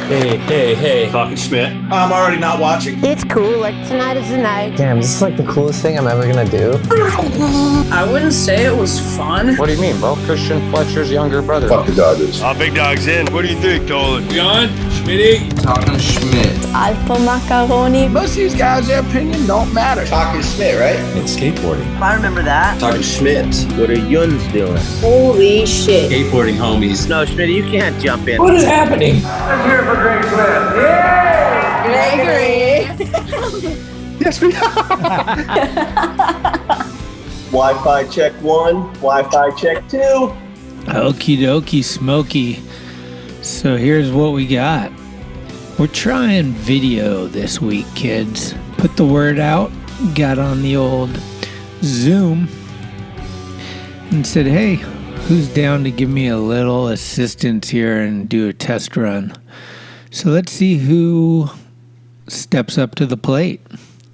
Hey. Talkin Schmit. I'm already not watching. It's cool, like tonight is the night. Damn, this is like the coolest thing I'm ever gonna do. I wouldn't say it was fun. What do you mean, Bo? Christian Fletcher's younger brother. Fuck the Dodgers. Big dog's in. What do you think, Dolan? John, Schmitty. Talkin Schmit. Alpha macaroni. Most of these guys, their opinion don't matter. Talkin Schmit, right? It's skateboarding. I remember that. Talkin Schmit. What are yuns doing? Holy shit. Skateboarding homies. No, Schmitty, you can't jump in. What is happening? Let's hear it for Greg Swift. Yeah! Gregory. Yes, we are. Wi-Fi check 1, Wi-Fi check 2. Okie dokie smoky. So here's what we got. We're trying video this week, kids. Put the word out, got on the old Zoom and said, hey, who's down to give me a little assistance here and do a test run? So let's see who steps up to the plate.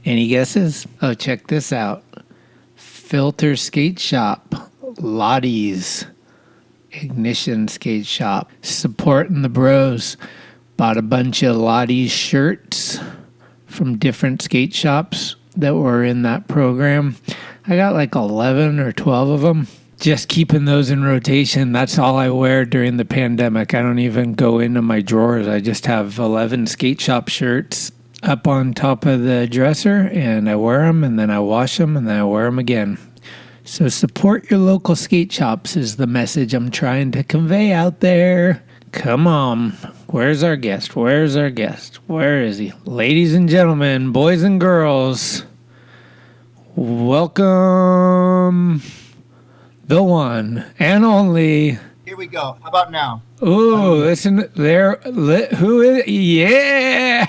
Any guesses? Oh, check this out. Filter Skate Shop, Lottie's Ignition Skate Shop, supporting the bros. Bought a bunch of Lottie's shirts from different skate shops that were in that program. I got like 11 or 12 of them. Just keeping those in rotation. That's all I wear during the pandemic. I don't even go into my drawers. I just have 11 skate shop shirts up on top of the dresser, and I wear them, and then I wash them, and then I wear them again. So support your local skate shops is the message I'm trying to convey out there. Come on. Where's our guest? Where's our guest? Where is he? Ladies and gentlemen, boys and girls, welcome the one and only. Here we go. How about now? Ooh, listen there. Who is? Yeah.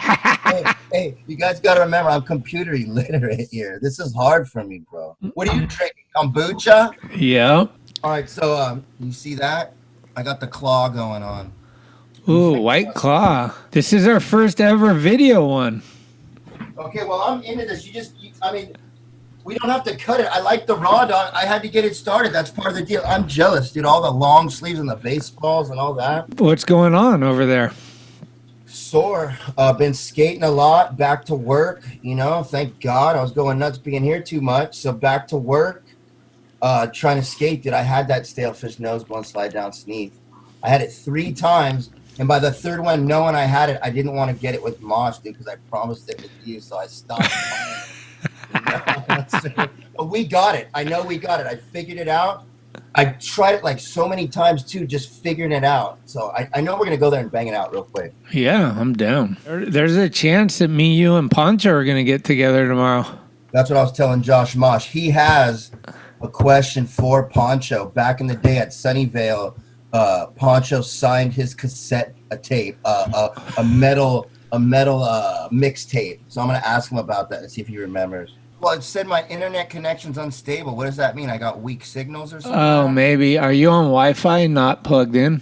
Hey, you guys got to remember, I'm computer illiterate here. This is hard for me, bro. What are you drinking? Kombucha? Yeah. All right, so you see that? I got the claw going on. Ooh, White Claw. This is our first ever video one. Okay, well, I'm into this. We don't have to cut it. I like the raw dog. I had to get it started. That's part of the deal. I'm jealous, dude. All the long sleeves and the baseballs and all that. What's going on over there? Sore. Been skating a lot. Back to work. Thank God. I was going nuts being here too much. So back to work. Trying to skate, dude. I had that stale fish nose blunt slide down sneeze. I had it 3 times. And by the third one, knowing I had it, I didn't want to get it with Mosh, dude, because I promised it with you. So I stopped. But we got it. I know we got it. I figured it out. I tried it like so many times too, just figuring it out. So I know we're going to go there and bang it out real quick. Yeah, I'm down. There's a chance that me, you, and Poncho are going to get together tomorrow. That's what I was telling Josh Mosh. He has a question for Poncho. Back in the day at Sunnyvale, Poncho signed his cassette tape, a metal mixtape. So I'm going to ask him about that and see if he remembers. Well, it said my internet connection's unstable. What does that mean? I got weak signals or something? Oh, maybe. Are you on Wi-Fi, not plugged in?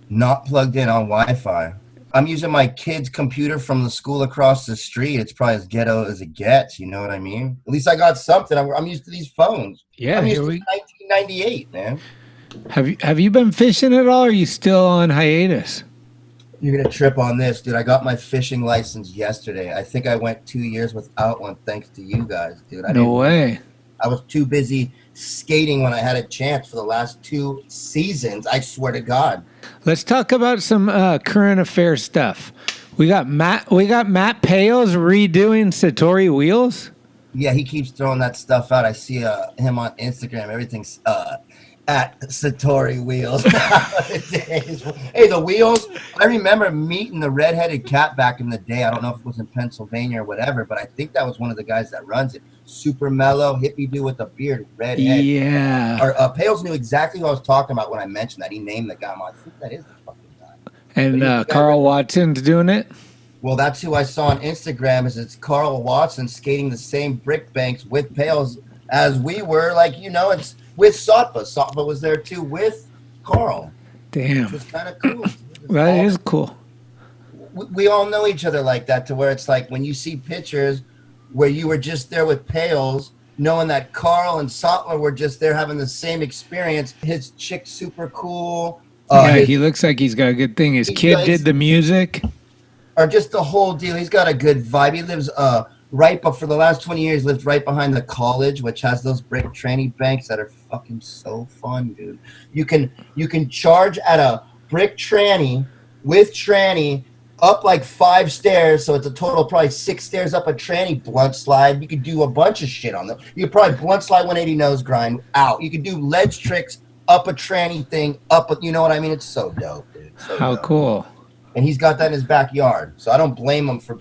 Not plugged in on Wi-Fi. I'm using my kid's computer from the school across the street. It's probably as ghetto as it gets. You know what I mean? At least I got something. I'm used to these phones. Yeah, I'm used to 1998, man. Have you been fishing at all, or are you still on hiatus? You're going to trip on this, dude. I got my fishing license yesterday. I think I went 2 years without one thanks to you guys, dude. No way. I was too busy skating when I had a chance for the last 2 seasons. I swear to God. Let's talk about some current affair stuff. We got Matt Pales redoing Satori wheels. Yeah, he keeps throwing that stuff out. I see him on Instagram. Everything's at Satori Wheels. Hey, the wheels. I remember meeting the redheaded cat back in the day. I don't know if it was in Pennsylvania or whatever, but I think that was one of the guys that runs it. Super mellow, hippie dude with a beard, redhead. Yeah. Pales knew exactly what I was talking about when I mentioned that. He named the guy. I'm like, I think that is the fucking guy. And Carl Watson's doing it? Well, that's who I saw on Instagram. It's Carl Watson skating the same brick banks with Pales as we were. Like, it's with Satva. Satva was there too with Carl. Damn. Which was kind of cool. That is cool. We all know each other like that, to where it's like when you see pictures where you were just there with Pales, knowing that Carl and Satva were just there having the same experience. His chick's super cool. Yeah, he looks like he's got a good thing. His kid did the music. or just the whole deal. He's got a good vibe. He lives for the last 20 years, lived right behind the college, which has those brick tranny banks that are fucking so fun, dude. You can charge at a brick tranny with tranny up like 5 stairs, so it's a total of probably 6 stairs up a tranny blunt slide. You could do a bunch of shit on them. You could probably blunt slide 180 nose grind out. You could do ledge tricks up a tranny thing, you know what I mean? It's so dope, dude. So How dope. cool. And he's got that in his backyard, so I don't blame him for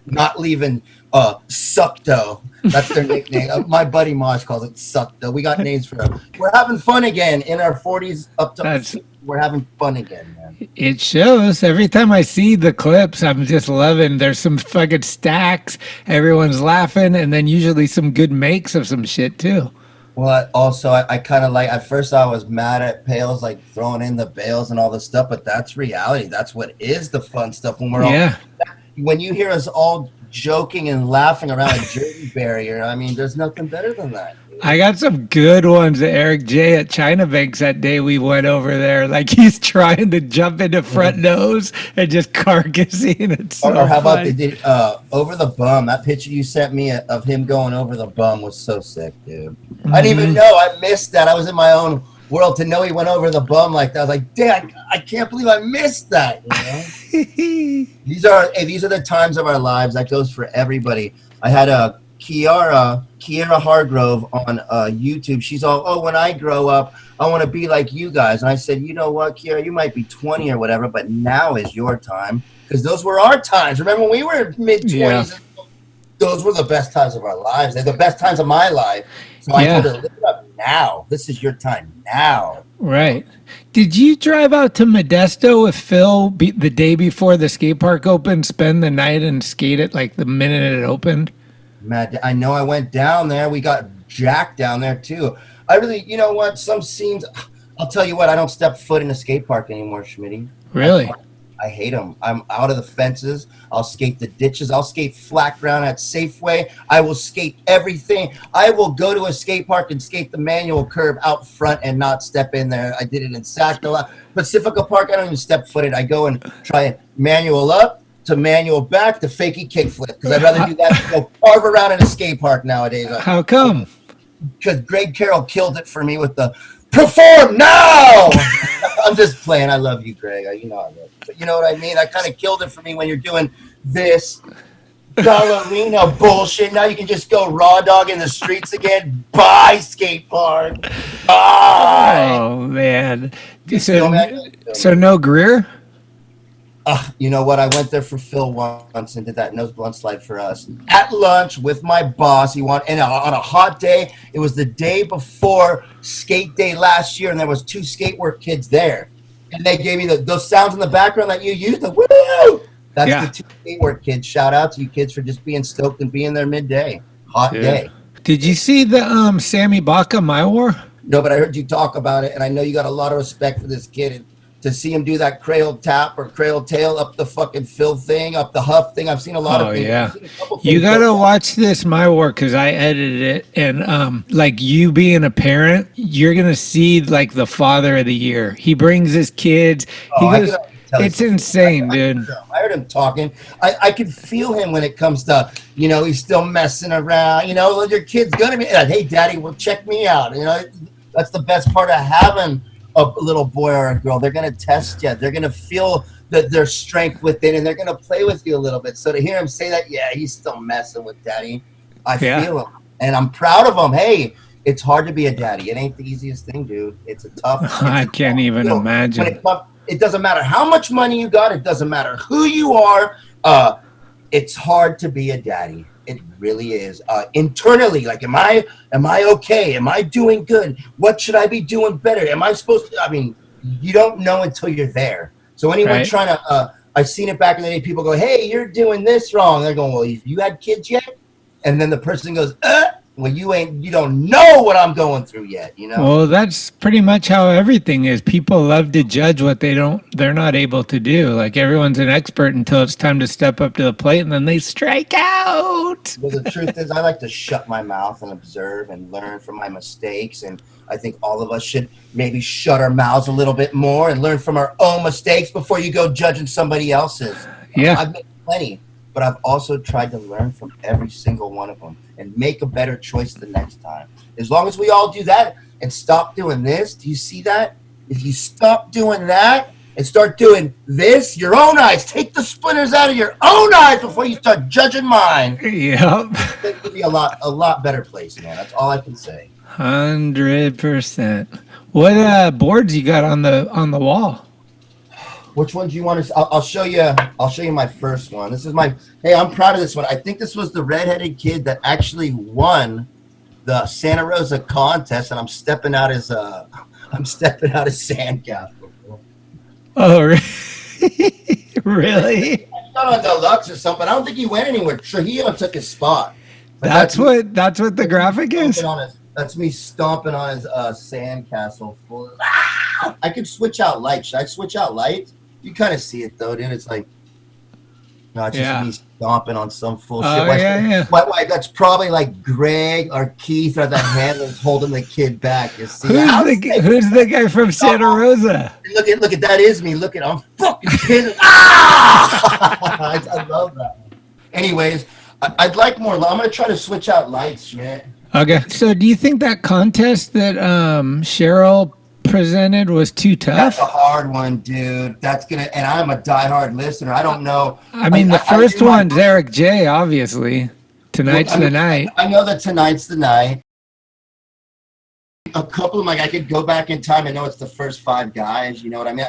not leaving Suckdo. That's their nickname. My buddy Mosh calls it Suckdo. We got names for them. We're having fun again in our 40s up to. We're having fun again, man. It shows. Every time I see the clips, I'm just loving. There's some fucking stacks. Everyone's laughing, and then usually some good makes of some shit too. Well, also, I kind of like, at first I was mad at Pales, like throwing in the bales and all this stuff, but that's reality. That's what is the fun stuff when we're all, when you hear us all joking and laughing around a jersey barrier, I mean, there's nothing better than that. Dude. I got some good ones. Eric J at China Banks that day we went over there. Like he's trying to jump into front nose and just carcassing. It's so or how about funny. they did over the bum? That picture you sent me of him going over the bum was so sick, dude. I didn't even know. I missed that. I was in my own world to know he went over the bum like that. I was like, damn, I can't believe I missed that. You know? These are the times of our lives. That goes for everybody. I had a Kiara Hargrove on YouTube. She's all, oh, when I grow up, I want to be like you guys. And I said, you know what, Kiara, you might be 20 or whatever, but now is your time. Because those were our times. Remember when we were mid-20s? Yeah. Those were the best times of our lives. They're the best times of my life. So I told her, live it up now. This is your time now. Right. Did you drive out to Modesto with Phil the day before the skate park opened, spend the night and skate it like the minute it opened? Man, I know I went down there. We got Jack down there too. I really, you know what? Some scenes, I'll tell you what, I don't step foot in a skate park anymore, Schmitty. Really? I hate them. I'm out of the fences. I'll skate the ditches. I'll skate flat ground at Safeway. I will skate everything. I will go to a skate park and skate the manual curb out front and not step in there. I did it in Sackville. Pacifica Park, I don't even step foot in. I go and try manual up to manual back to fakey kickflip because I'd rather do that than go carve around in a skate park nowadays. How come? Because Greg Carroll killed it for me with the perform now. I'm just playing. I love you, Greg. You know I love you. But you know what I mean? I kind of killed it for me when you're doing this ballerina bullshit. Now you can just go raw dog in the streets again. Bye, skate park. Bye. Oh, man. So no Greer? You know what? I went there for Phil once and did that nose blunt slide for us at lunch with my boss. On a hot day. It was the day before skate day last year, and there was 2 skatework kids there, and they gave me those sounds in the background that you used. The woo! That's the 2 skatework kids. Shout out to you kids for just being stoked and being there midday, hot day. Did you see the Sammy Baca My War? No, but I heard you talk about it, and I know you got a lot of respect for this kid. And to see him do that cradle tap or cradle tail up the fucking Phil thing, up the Huff thing. I've seen a lot of things. Yeah. You got to watch this My War because I edited it. And like you being a parent, you're going to see like the father of the year. He brings his kids. It's insane, dude. I heard him talking. I could feel him when it comes to, you know, he's still messing around. You know, your kid's going to be like, hey, daddy, well, check me out. You know, that's the best part of having a little boy or a girl. They're going to test you. They're going to feel their strength within, and they're going to play with you a little bit. So to hear him say that, yeah, he's still messing with daddy, I feel him. And I'm proud of him. Hey, it's hard to be a daddy. It ain't the easiest thing, dude. It's a tough. I can't even imagine. It doesn't matter how much money you got. It doesn't matter who you are. It's hard to be a daddy. It really is. Internally, like, am I okay? Am I doing good? What should I be doing better? Am I supposed to? I mean, you don't know until you're there. So anyone trying to, I've seen it back in the day. People go, hey, you're doing this wrong. They're going, well, you had kids yet? And then the person goes, well, you don't know what I'm going through yet, you know? Well, that's pretty much how everything is. People love to judge what they're not able to do. Like everyone's an expert until it's time to step up to the plate and then they strike out. Well, the truth is I like to shut my mouth and observe and learn from my mistakes. And I think all of us should maybe shut our mouths a little bit more and learn from our own mistakes before you go judging somebody else's. Yeah. plenty, but I've also tried to learn from every single one of them and make a better choice the next time. As long as we all do that and stop doing this, do you see that? If you stop doing that and start doing this, your own eyes, take the splinters out of your own eyes before you start judging mine. Yep. It'll be a lot better place, man. That's all I can say. 100%. What boards you got on the wall? Which one do you want to? I'll show you. I'll show you my first one. This is my. Hey, I'm proud of this one. I think this was the redheaded kid that actually won the Santa Rosa contest, and I'm stepping out as sandcastle. Oh, really? Not on deluxe or something. I don't think he went anywhere. Trujillo took his spot. But That's what the graphic is. That's me stomping on his sandcastle. I could switch out lights. Should I switch out lights? You kind of see it though, dude. It's like, no, it's just me stomping on some full shit. Yeah. Why, that's probably like Greg or Keith or the handlers holding the kid back. You see? Who's the guy from Santa Rosa? Look at that is me. Look at I'm fucking kidding. I love that. Anyways, I'd like more. I'm gonna try to switch out lights, Schmit. Okay. So, do you think that contest that Sharal presented was too tough? That's a hard one, dude. That's gonna, and I'm a diehard listener. I don't know. I mean, the first one's Eric J. Obviously, tonight's the night. I know that tonight's the night. A couple of them, like I could go back in time and know it's the first 5 guys. You know what I mean?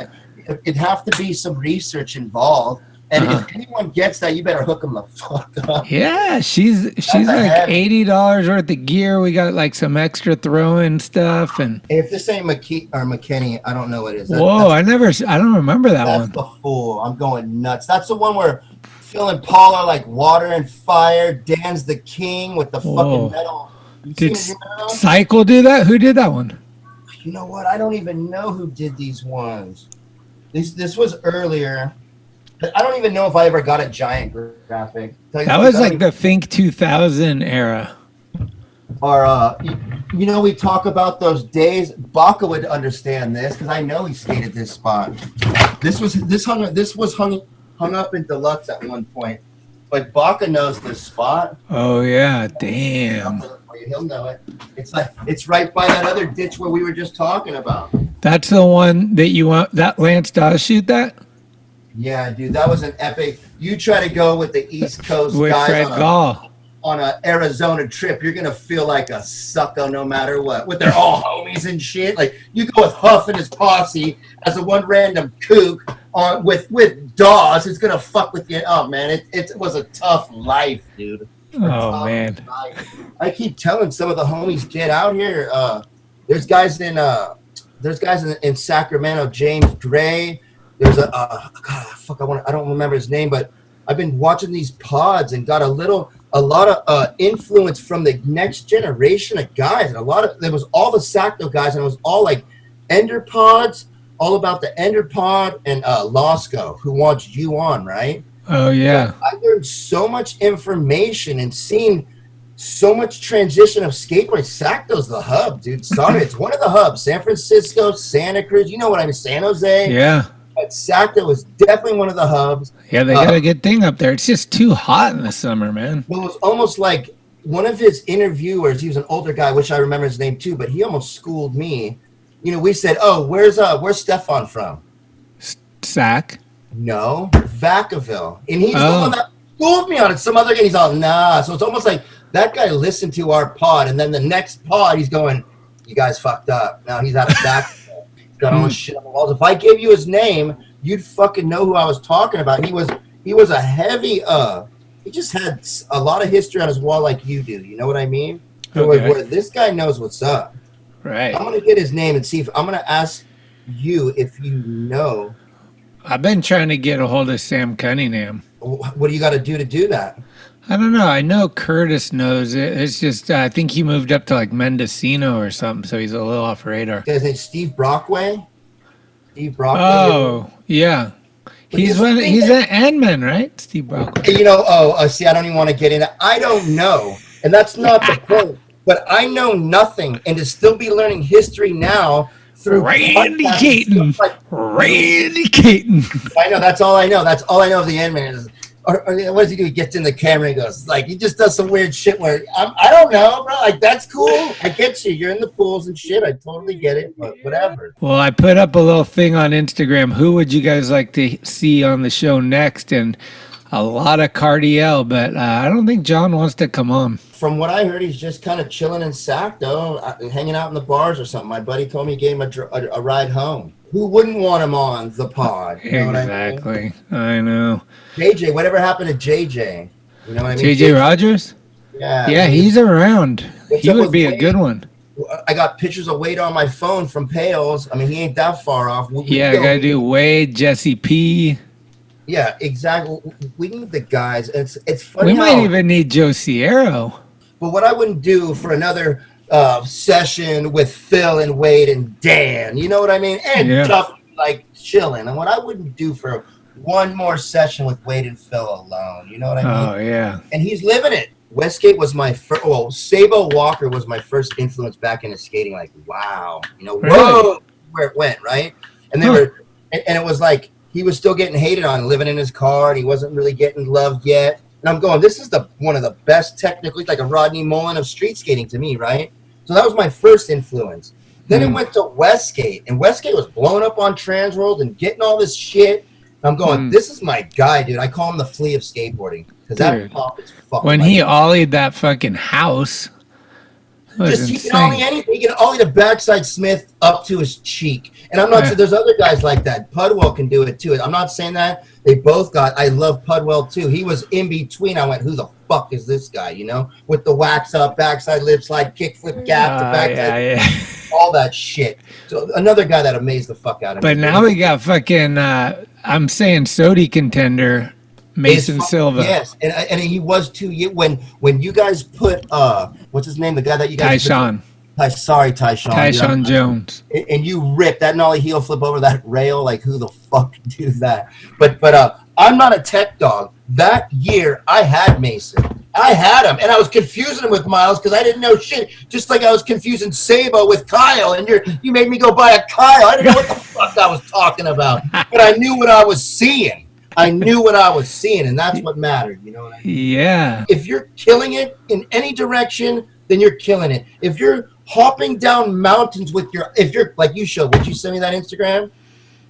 It'd have to be some research involved. And if anyone gets that, you better hook them the fuck up. Yeah, she's like $80 worth of gear. We got like some extra throw-in stuff, and if this ain't McKENNEY, I don't know what it is. I don't remember that one. That's the fool. I'm going nuts. That's the one where Phil and Paul are like water and fire. Dan's the king with the fucking metal. Did Cycle do that? Who did that one? You know what? I don't even know who did these ones. This was earlier. I don't even know if I ever got a giant graphic. That was like the Think 2000 era. Or, you know, we talk about those days. Baca would understand this because I know he skated this spot. This was hung up in deluxe at one point, but Baca knows this spot. Oh yeah, damn. He'll know it. It's right by that other ditch where we were just talking about. That's the one that you want. That Lance does shoot that. Yeah, dude, that was an epic. You try to go with the East Coast with guys Fred Gall on an Arizona trip, you're gonna feel like a sucko no matter what. With their all homies and shit. Like you go with Huff and his posse as a one random kook on with Dawes, it's gonna fuck with you. Oh man, it was a tough life, dude. Oh man, I keep telling some of the homies, get out here. There's guys in Sacramento, James Gray. There's I don't remember his name, but I've been watching these pods and got a lot of influence from the next generation of guys. And there was all the Sacto guys, and it was all like Ender pods, all about the Ender pod and Losco, who wants you on, right? Oh yeah. I learned so much information and seen so much transition of skateboarding. Sacto's the hub, dude. Sorry, it's one of the hubs. San Francisco, Santa Cruz, you know what I mean? San Jose. Yeah. But Sacto was definitely one of the hubs. Yeah, they got a good thing up there. It's just too hot in the summer, man. Well, it was almost like one of his interviewers, he was an older guy, which I remember his name too, but he almost schooled me. You know, we said, oh, where's Stefan from? Sac? No, Vacaville. And he's the one that schooled me on it. Some other guy, he's all, nah. So it's almost like that guy listened to our pod, and then the next pod, he's going, you guys fucked up. Now he's out of Vacaville. Got all this shit on the walls. If I gave you his name, you'd fucking know who I was talking about. He was a heavy he just had a lot of history on his wall like you do. You know what I mean? So where this guy knows what's up. Right. I'm gonna get his name and see if I'm gonna ask you if you know. I've been trying to get a hold of Sam Cunningham. What do you got to do that? I don't know. I know Curtis knows it. It's just I think he moved up to like Mendocino or something, so he's a little off radar. His name's Steve Brockway. Steve Brockway. Oh yeah, he's an Ant-Man, right? Steve Brockway. You know. See, I don't even want to get into. I don't know, and that's not the point. But I know nothing, and to still be learning history now through Randy Caton. Randy Caton. I know. That's all I know. That's all I know of the Ant-Man is. or what does he do? He gets in the camera and goes, like, he just does some weird shit where, I don't know, bro. Like, that's cool. I get you. You're in the pools and shit. I totally get it, but whatever. Well, I put up a little thing on Instagram. Who would you guys like to see on the show next? And a lot of Cardiel, but I don't think John wants to come on. From what I heard, he's just kind of chilling in Sac, though, hanging out in the bars or something. My buddy told me he gave him a ride home. Who wouldn't want him on the pod? You know Exactly. what I mean? I know. JJ, whatever happened to JJ? You know what I mean? JJ Rogers? Yeah. Yeah, he's around. What's He up would with be a Wade? good one. I got pictures of Wade on my phone from Pales. I mean, he ain't that far off. Yeah, I got to do Wade, Jesse P. Yeah, exactly. We need the guys. It's funny. We might even need Joe Sierra. But what I wouldn't do for another session with Phil and Wade and Dan, you know what I mean? And Duff, like, chilling. And what I wouldn't do for one more session with Wade and Phil alone, you know what I mean? Oh, yeah. And he's living it. Westgate was my first, well, Sabo Walker was my first influence back into skating. Like, wow, you know, whoa, where it went, right? And they were, and it was like, he was still getting hated on, living in his car, and he wasn't really getting loved yet. And I'm going, this is one of the best technically, like a Rodney Mullen of street skating to me, right? So that was my first influence. Then it went to Westgate, and Westgate was blowing up on Transworld and getting all this shit. And I'm going, this is my guy, dude. I call him the flea of skateboarding because that pop is fucking. When he ollied that fucking house, he can ollie anything. He can ollie the backside Smith up to his cheek. And I'm not saying there's other guys like that. Pudwell can do it too. I'm not saying that. They both got, I love Pudwell too. He was in between. I went, who the fuck is this guy, you know? With the wax up, backside lip slide, kickflip gap, the backside, all that shit. So another guy that amazed the fuck out of me. But now we got fucking, I'm saying Sodi contender, Mason Silva. Yes, and he was too. When you guys put what's his name? The guy that you guys Tyshawn. Tyshawn Jones. And you ripped that nollie heel flip over that rail. Like, who the fuck do that? But I'm not a tech dog. That year I had Mason. I had him, and I was confusing him with Miles because I didn't know shit. Just like I was confusing Sabo with Kyle, and you made me go buy a Kyle. I didn't know what the fuck I was talking about, but I knew what I was seeing. And that's what mattered, you know what I mean? Yeah. If you're killing it in any direction, then you're killing it. If you're hopping down mountains if you're, like you showed, would you send me that Instagram?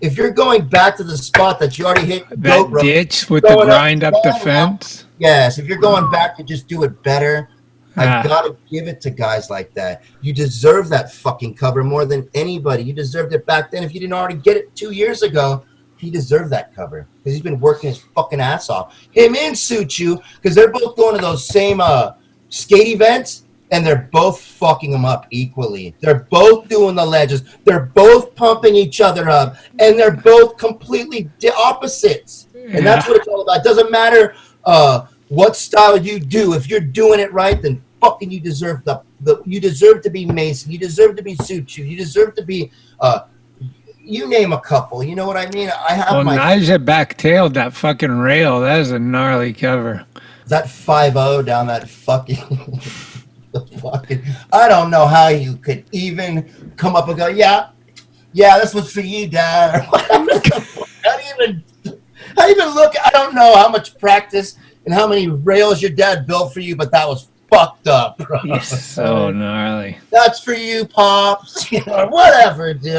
If you're going back to the spot that you already hit, that ditch with the grind up the fence. Yes, if you're going back to just do it better, I've got to give it to guys like that. You deserve that fucking cover more than anybody. You deserved it back then. If you didn't already get it 2 years ago, he deserved that cover because he's been working his fucking ass off. Him and Suchu, because they're both going to those same skate events, and they're both fucking them up equally. They're both doing the ledges. They're both pumping each other up, and they're both completely opposites. And that's what it's all about. It doesn't matter what style you do. If you're doing it right, then fucking you deserve you deserve to be Mason. You deserve to be Suchu. You deserve to be you name a couple. You know what I mean? I have Nyjah backtailed that fucking rail. That is a gnarly cover. That 5-0 down that fucking I don't know how you could even come up and go, yeah, this was for you, Dad. How do you even look? I don't know how much practice and how many rails your dad built for you, but that was fucked up, bro. He's so gnarly. That's for you, Pops. You know, whatever, dude.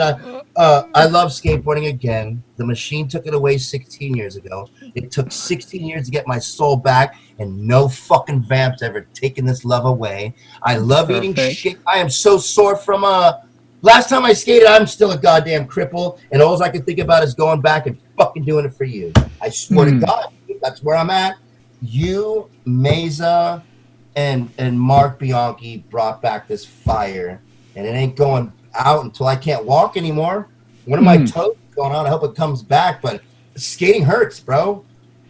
I love skateboarding again. The machine took it away 16 years ago. It took 16 years to get my soul back, and no fucking vamp's ever taken this love away. I love eating shit. I am so sore from last time I skated, I'm still a goddamn cripple, and all I can think about is going back and fucking doing it for you. I swear to God, that's where I'm at. You, Mesa, and Mark Bianchi brought back this fire, and it ain't going out until I can't walk anymore. One of my toes is going on. I hope it comes back, but skating hurts, bro.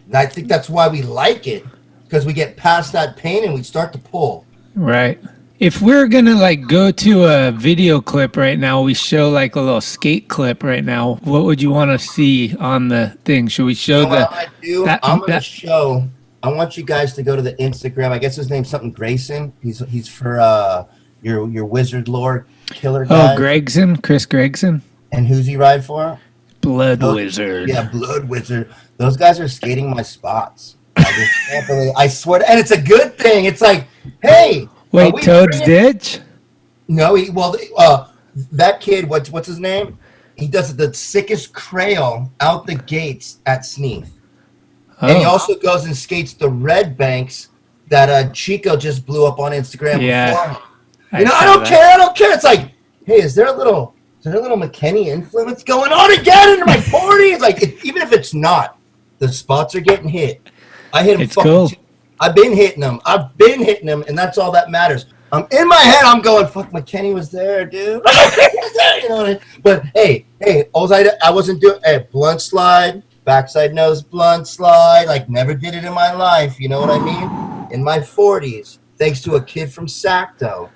And I think that's why we like it, because we get past that pain and we start to pull. Right. If we're gonna like go to a video clip right now, we show like a little skate clip right now. What would you want to see on the thing? Should we show I want you guys to go to the Instagram. I guess his name's something Grayson. He's for your Wizard Lord killer guy. Oh, Gregson, Chris Gregson. And who's he ride for? Blood Wizard. Yeah, Blood Wizard. Those guys are skating my spots. I just can't believe. I swear, and it's a good thing. It's like, hey, Wait, Toad's Ditch? No, that kid. What's his name? He does the sickest trail out the gates at Sneath, and he also goes and skates the red banks that Chico just blew up on Instagram. Yeah, I don't care. I don't care. It's like, hey, is there a little McKENNey influence going on again in my 40s? Like, even if it's not, the spots are getting hit. I hit them. It's cool. I've been hitting them, and that's all that matters. In my head, I'm going, fuck, McKENNey was there, dude. You know what I mean? But hey, I wasn't doing blunt slide, backside nose blunt slide. Like, never did it in my life. You know what I mean? In my 40s, thanks to a kid from Sacto.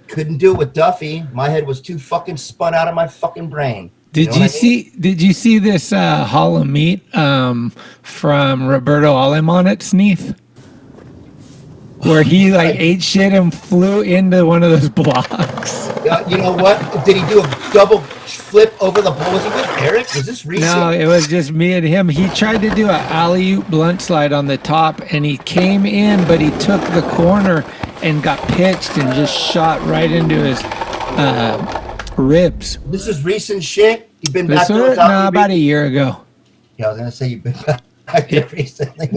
Couldn't do it with Duffy. My head was too fucking spun out of my fucking brain. Did you see this Hall of Meat from Roberto Alemán at Sneath? Where he ate shit and flew into one of those blocks. You know what? Did he do a double flip over the ball? Was he with Eric? Was this recent? No, it was just me and him. He tried to do an alley-oop blunt slide on the top, and he came in, but he took the corner and got pitched and just shot right into his ribs. This is recent shit? You've been back there? No, about a year ago. Yeah, I was going to say you've been back there recently.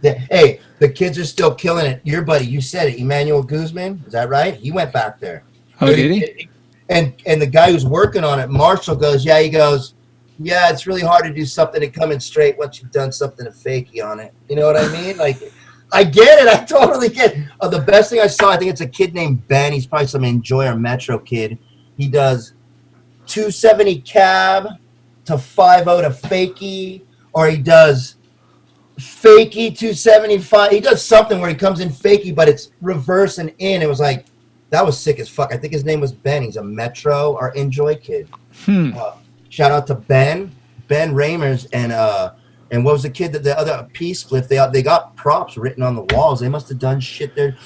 Hey, the kids are still killing it. Your buddy, you said it, Emmanuel Guzman, is that right? He went back there. Oh, did he? And the guy who's working on it, Marshall, goes, yeah, it's really hard to do something to come in straight once you've done something to fakey on it. You know what I mean? Like, I get it. I totally get it. The best thing I saw, I think it's a kid named Ben. He's probably some Enjoy or Metro kid. He does 270 cab to 50 to fakey, or he does fakey 275. He does something where he comes in fakey, but it's reverse and in. It was like, that was sick as fuck. I think his name was Ben. He's a Metro or Enjoy kid. Shout out to Ben Ramers, and what was the kid that the other Peace Split? They got props written on the walls. They must have done shit there.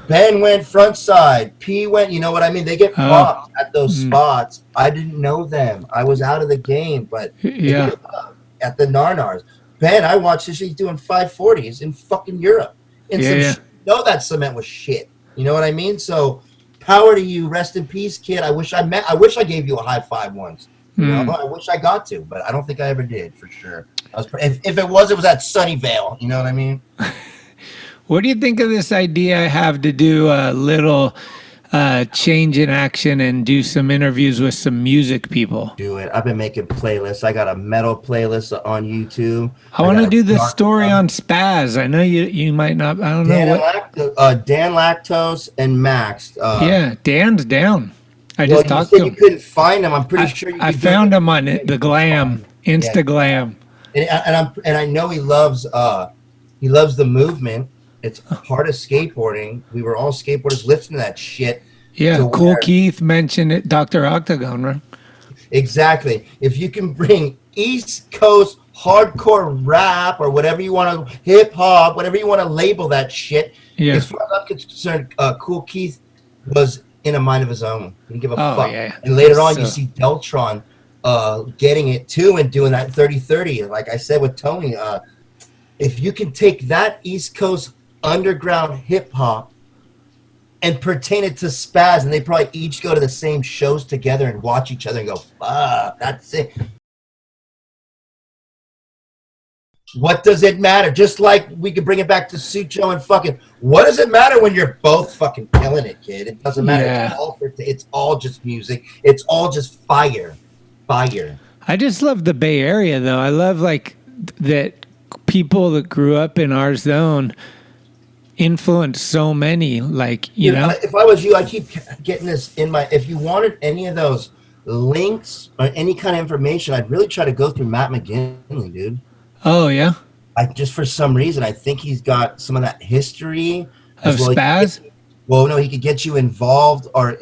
Ben went front side. P went, you know what I mean? They get props at those spots. I didn't know them. I was out of the game, but yeah, at the Narnars. Ben, I watched this. He's doing 540s in fucking Europe. No, that cement was shit. You know what I mean? So, power to you. Rest in peace, kid. I wish I gave you a high five once. You know, I wish I got to, but I don't think I ever did, for sure. If it was at Sunnyvale. You know what I mean? What do you think of this idea I have to do a little change in action and do some interviews with some music people? Do it. I've been making playlists. I got a metal playlist on YouTube. I want to do the story on Spaz. I know you might not. I don't know. Dan Lactose and Max. Yeah, Dan's down. I just talked to him. You couldn't find him. I'm pretty sure you I found him on the Glam, Instagram. And I know he loves the movement. It's part of skateboarding. We were all skateboarders listening to that shit. Yeah, Cool Keith mentioned it, Dr. Octagon, right? Exactly. If you can bring East Coast hardcore rap or whatever you want to, hip hop, whatever you want to label that shit. Yeah. As far as I'm concerned, Cool Keith was in a mind of his own. He didn't give a fuck. Yeah. And later on, you see Deltron getting it too and doing that 30-30. Like I said with Tony, if you can take that East Coast underground hip hop and pertain it to Spaz, and they probably each go to the same shows together and watch each other and go, fuck, that's it. What does it matter? Just like we could bring it back to Sucho and fucking, what does it matter when you're both fucking killing it, kid? It doesn't matter. Yeah. It's all just music. It's all just fire. I just love the Bay Area, though. I love like that people that grew up in our zone influenced so many. Like, you know, if I was you, I keep getting this in my. If you wanted any of those links or any kind of information, I'd really try to go through Matt McKinney, dude. Oh yeah. I just for some reason I think he's got some of that history of Spaz. He could get you involved or.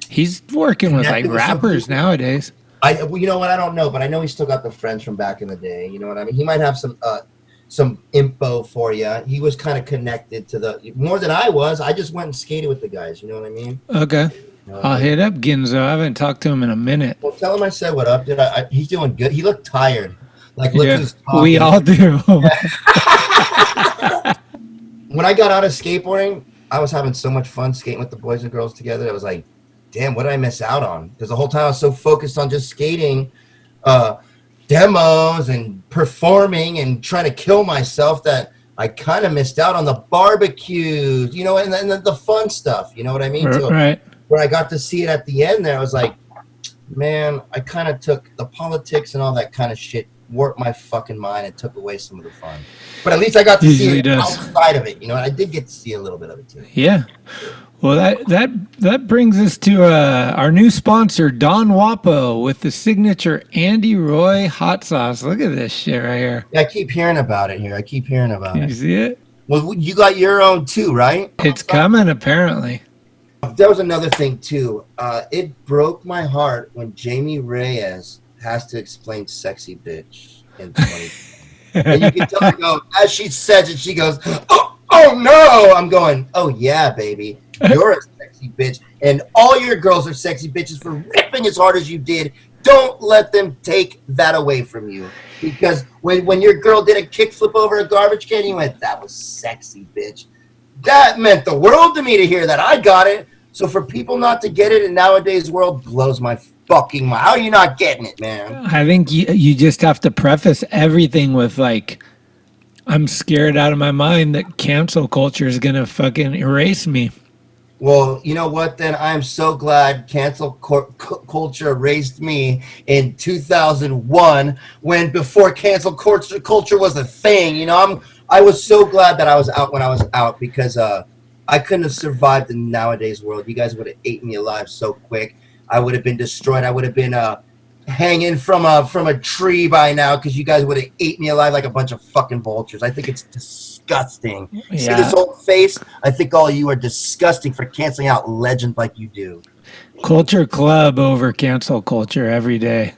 He's working with like rappers nowadays. You know what? I don't know, but I know he's still got the friends from back in the day. You know what I mean? He might have some info for you. He was kind of connected to the more than I was. I just went and skated with the guys. You know what I mean? Okay. I'll hit up Ginzo. I haven't talked to him in a minute. Well, tell him I said what up. He's doing good. He looked tired. Like, look who's talking. we all do. When I got out of skateboarding, I was having so much fun skating with the boys and girls together. I was like, damn, what did I miss out on? Because the whole time I was so focused on just skating demos and performing and trying to kill myself that I kind of missed out on the barbecues, you know, and the fun stuff. You know what I mean? So Right. when I got to see it at the end there, I was like, man, I kind of took the politics and all that kind of shit, warped my fucking mind and took away some of the fun. But at least I got to see it outside of it, you know, and I did get to see a little bit of it too. Yeah. Well, that brings us to our new sponsor, Don Wapo, with the signature Andy Roy hot sauce. Look at this shit right here. Yeah, I keep hearing about it here. I keep hearing about it. You see it? Well, you got your own too, right? It's coming, apparently. There was another thing too. It broke my heart when Jamie Reyes has to explain "sexy bitch" in 2020. And you can tell her, go, as she says it, she goes, "Oh no!" I'm going, "Oh yeah, baby, you're a sexy bitch, and all your girls are sexy bitches for ripping as hard as you did. Don't let them take that away from you." Because when your girl did a kickflip over a garbage can, you went, "That was sexy, bitch." That meant the world to me to hear that. I got it. So for people not to get it in nowadays world blows my fucking mind. How are you not getting it, man? I think you just have to preface everything with like, I'm scared out of my mind that cancel culture is going to fucking erase me. Well, you know what then? I'm so glad cancel culture erased me in 2001 when before cancel culture was a thing. You know, I was so glad that I was out when I was out because I couldn't have survived in nowadays world. You guys would have ate me alive so quick. I would have been destroyed. I would have been hanging from a tree by now because you guys would have ate me alive like a bunch of fucking vultures. I think it's disgusting. Yeah. See this old face? I think all of you are disgusting for canceling out legends like you do. Culture club over cancel culture every day.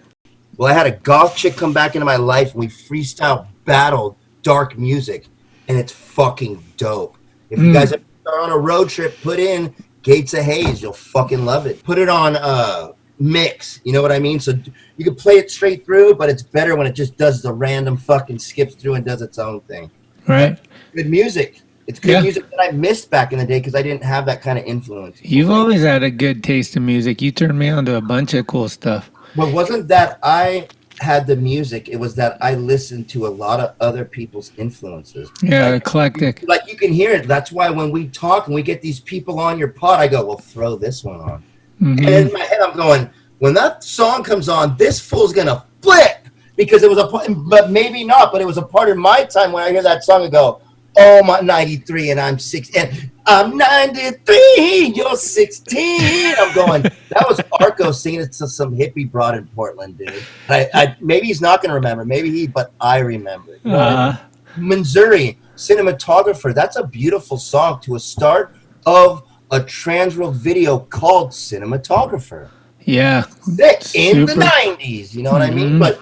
Well, I had a goth chick come back into my life and we freestyle battled dark music, and it's fucking dope. If you guys are on a road trip, put in Gates of Haze. You'll fucking love it. Put it on mix. You know what I mean? So you can play it straight through, but it's better when it just does the random fucking skips through and does its own thing. Right. Good music. It's good music that I missed back in the day because I didn't have that kind of influence. You've always had a good taste in music. You turned me on to a bunch of cool stuff. But it wasn't that I had the music, it was that I listened to a lot of other people's influences. Yeah, eclectic. Like you can hear it. That's why when we talk and we get these people on your pod, I go, well, throw this one on. And in my head, I'm going, when that song comes on, this fool's going to flip because it was but maybe not, but it was a part of my time when I hear that song and go, oh, I'm 93 and I'm 6, and I'm 93, you're 16. I'm going, that was Arco singing it to some hippie broad in Portland, dude. I maybe he's not going to remember, but I remember. You know Missouri, cinematographer, that's a beautiful song to a start of a Transworld video called Cinematographer. Yeah. Sick in the 90s, you know what I mean? But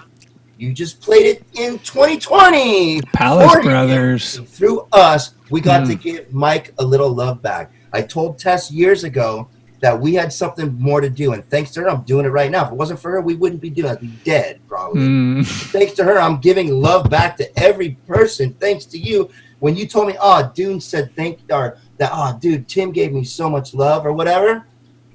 you just played it in 2020. Palace Brothers. Through us, we got to give Mike a little love back. I told Tess years ago that we had something more to do, and thanks to her, I'm doing it right now. If it wasn't for her, we wouldn't be doing it. I'd be dead, probably. Thanks to her, I'm giving love back to every person. Thanks to you. When you told me, Dune said dude, Tim gave me so much love or whatever.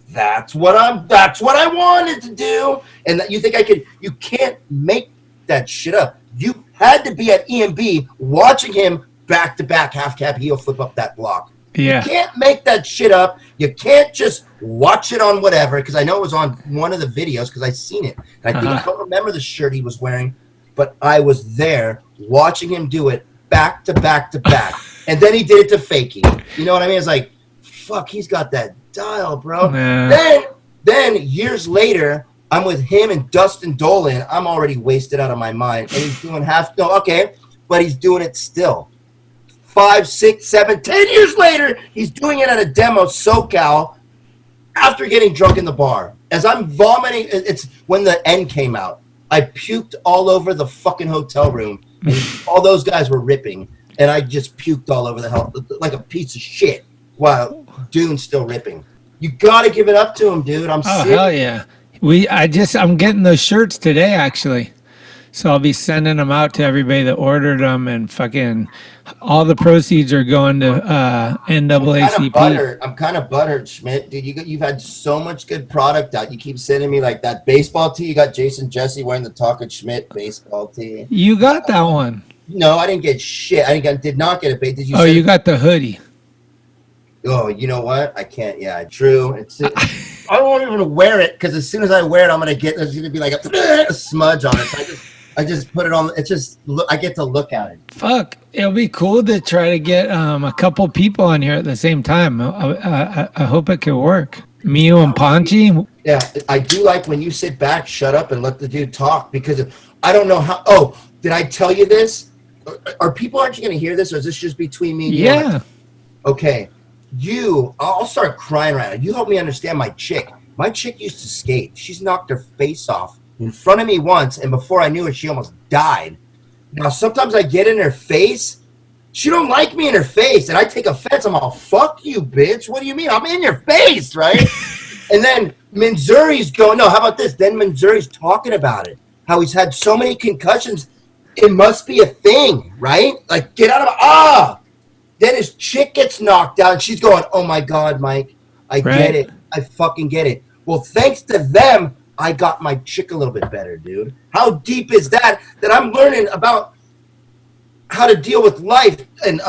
That's what I wanted to do. And that you think I could, you can't make that shit up. You had to be at EMB watching him back to back half cab heel flip up that block. Yeah. You can't make that shit up. You can't just watch it on whatever, because I know it was on one of the videos because I seen it. And I think I don't remember the shirt he was wearing, but I was there watching him do it back to back to back. And then he did it to Fakey. You know what I mean? It's like, fuck, he's got that dial, bro. Then years later, I'm with him and Dustin Dolan. I'm already wasted out of my mind. And he's doing but he's doing it still. 5, 6, 7, 10 years later, he's doing it at a demo SoCal after getting drunk in the bar. As I'm vomiting, it's when the end came out. I puked all over the fucking hotel room. And all those guys were ripping. And I just puked all over the hell like a piece of shit while Dune's still ripping. You gotta give it up to him, dude. I'm serious. Hell yeah. I'm getting those shirts today, actually. So I'll be sending them out to everybody that ordered them, and fucking all the proceeds are going to NAACP. I'm kind of buttered, Schmidt. Dude, you've had so much good product out. You keep sending me like that baseball tee. You got Jason Jesse wearing the Talkin Schmit baseball tee. You got that one. No, I didn't get shit. Did not get it. Did you? Oh, you got the hoodie. Oh, you know what? I can't. Yeah, true. I don't even wear it because as soon as I wear it, there's gonna be like a smudge on it. So I just put it on. I get to look at it. Fuck, it'll be cool to try to get a couple people on here at the same time. I hope it could work. Mio and Ponchi. Yeah, I do like when you sit back, shut up, and let the dude talk because I don't know how. Oh, did I tell you this? Are people actually gonna hear this, or is this just between me and you? Yeah. Okay. I'll start crying right now. You help me understand my chick. My chick used to skate. She's knocked her face off in front of me once, and before I knew it, she almost died. Now, sometimes I get in her face. She don't like me in her face, and I take offense. I'm all, fuck you, bitch. What do you mean? I'm in your face, right? And then Manzuri's going, no, how about this? Then Manzuri's talking about it, how he's had so many concussions. It must be a thing, right? Like, get out of Then his chick gets knocked out, and she's going, oh, my God, Mike, I get it. I fucking get it. Well, thanks to them, I got my chick a little bit better, dude. How deep is that I'm learning about how to deal with life and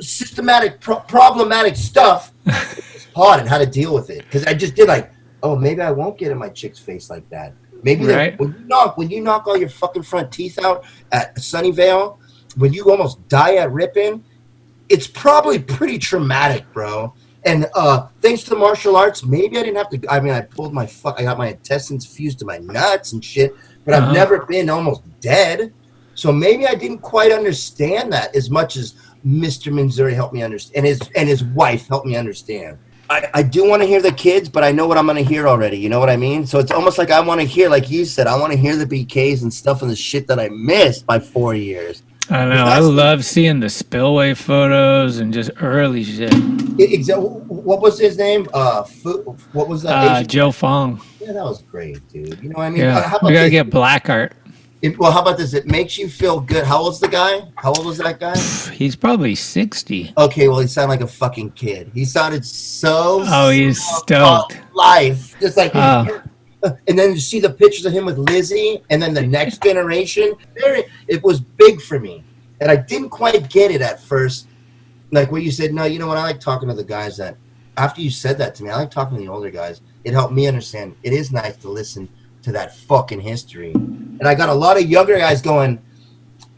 systematic, problematic stuff and how to deal with it. Because I just did maybe I won't get in my chick's face like that. Maybe when you knock all your fucking front teeth out at Sunnyvale, when you almost die at Ripon, it's probably pretty traumatic, bro. And thanks to the martial arts, maybe I didn't have to. I mean, I got my intestines fused to my nuts and shit, but I've never been almost dead. So maybe I didn't quite understand that as much as Mr. Manzuri helped me understand, and his wife helped me understand. I do want to hear the kids, but I know what I'm going to hear already. You know what I mean? So it's almost like I want to hear, like you said, I want to hear the BKs and stuff and the shit that I missed by 4 years. I know. I love seeing the spillway photos and just early shit. What was his name? What was that? Joe Fong. Yeah, that was great, dude. You know what I mean? Yeah. We gotta get black art. How about this? It makes you feel good. How old's the guy? How old was that guy? He's probably 60. Okay, well, he sounded like a fucking kid. He sounded so. Oh, he's stoked. Life, just like. And then you see the pictures of him with Lizzie, and then the next generation. It was big for me, and I didn't quite get it at first. Like when you said, no, you know what? I like talking to the guys that. After you said that to me, I like talking to the older guys. It helped me understand. It is nice to listen to that fucking history. And I got a lot of younger guys going,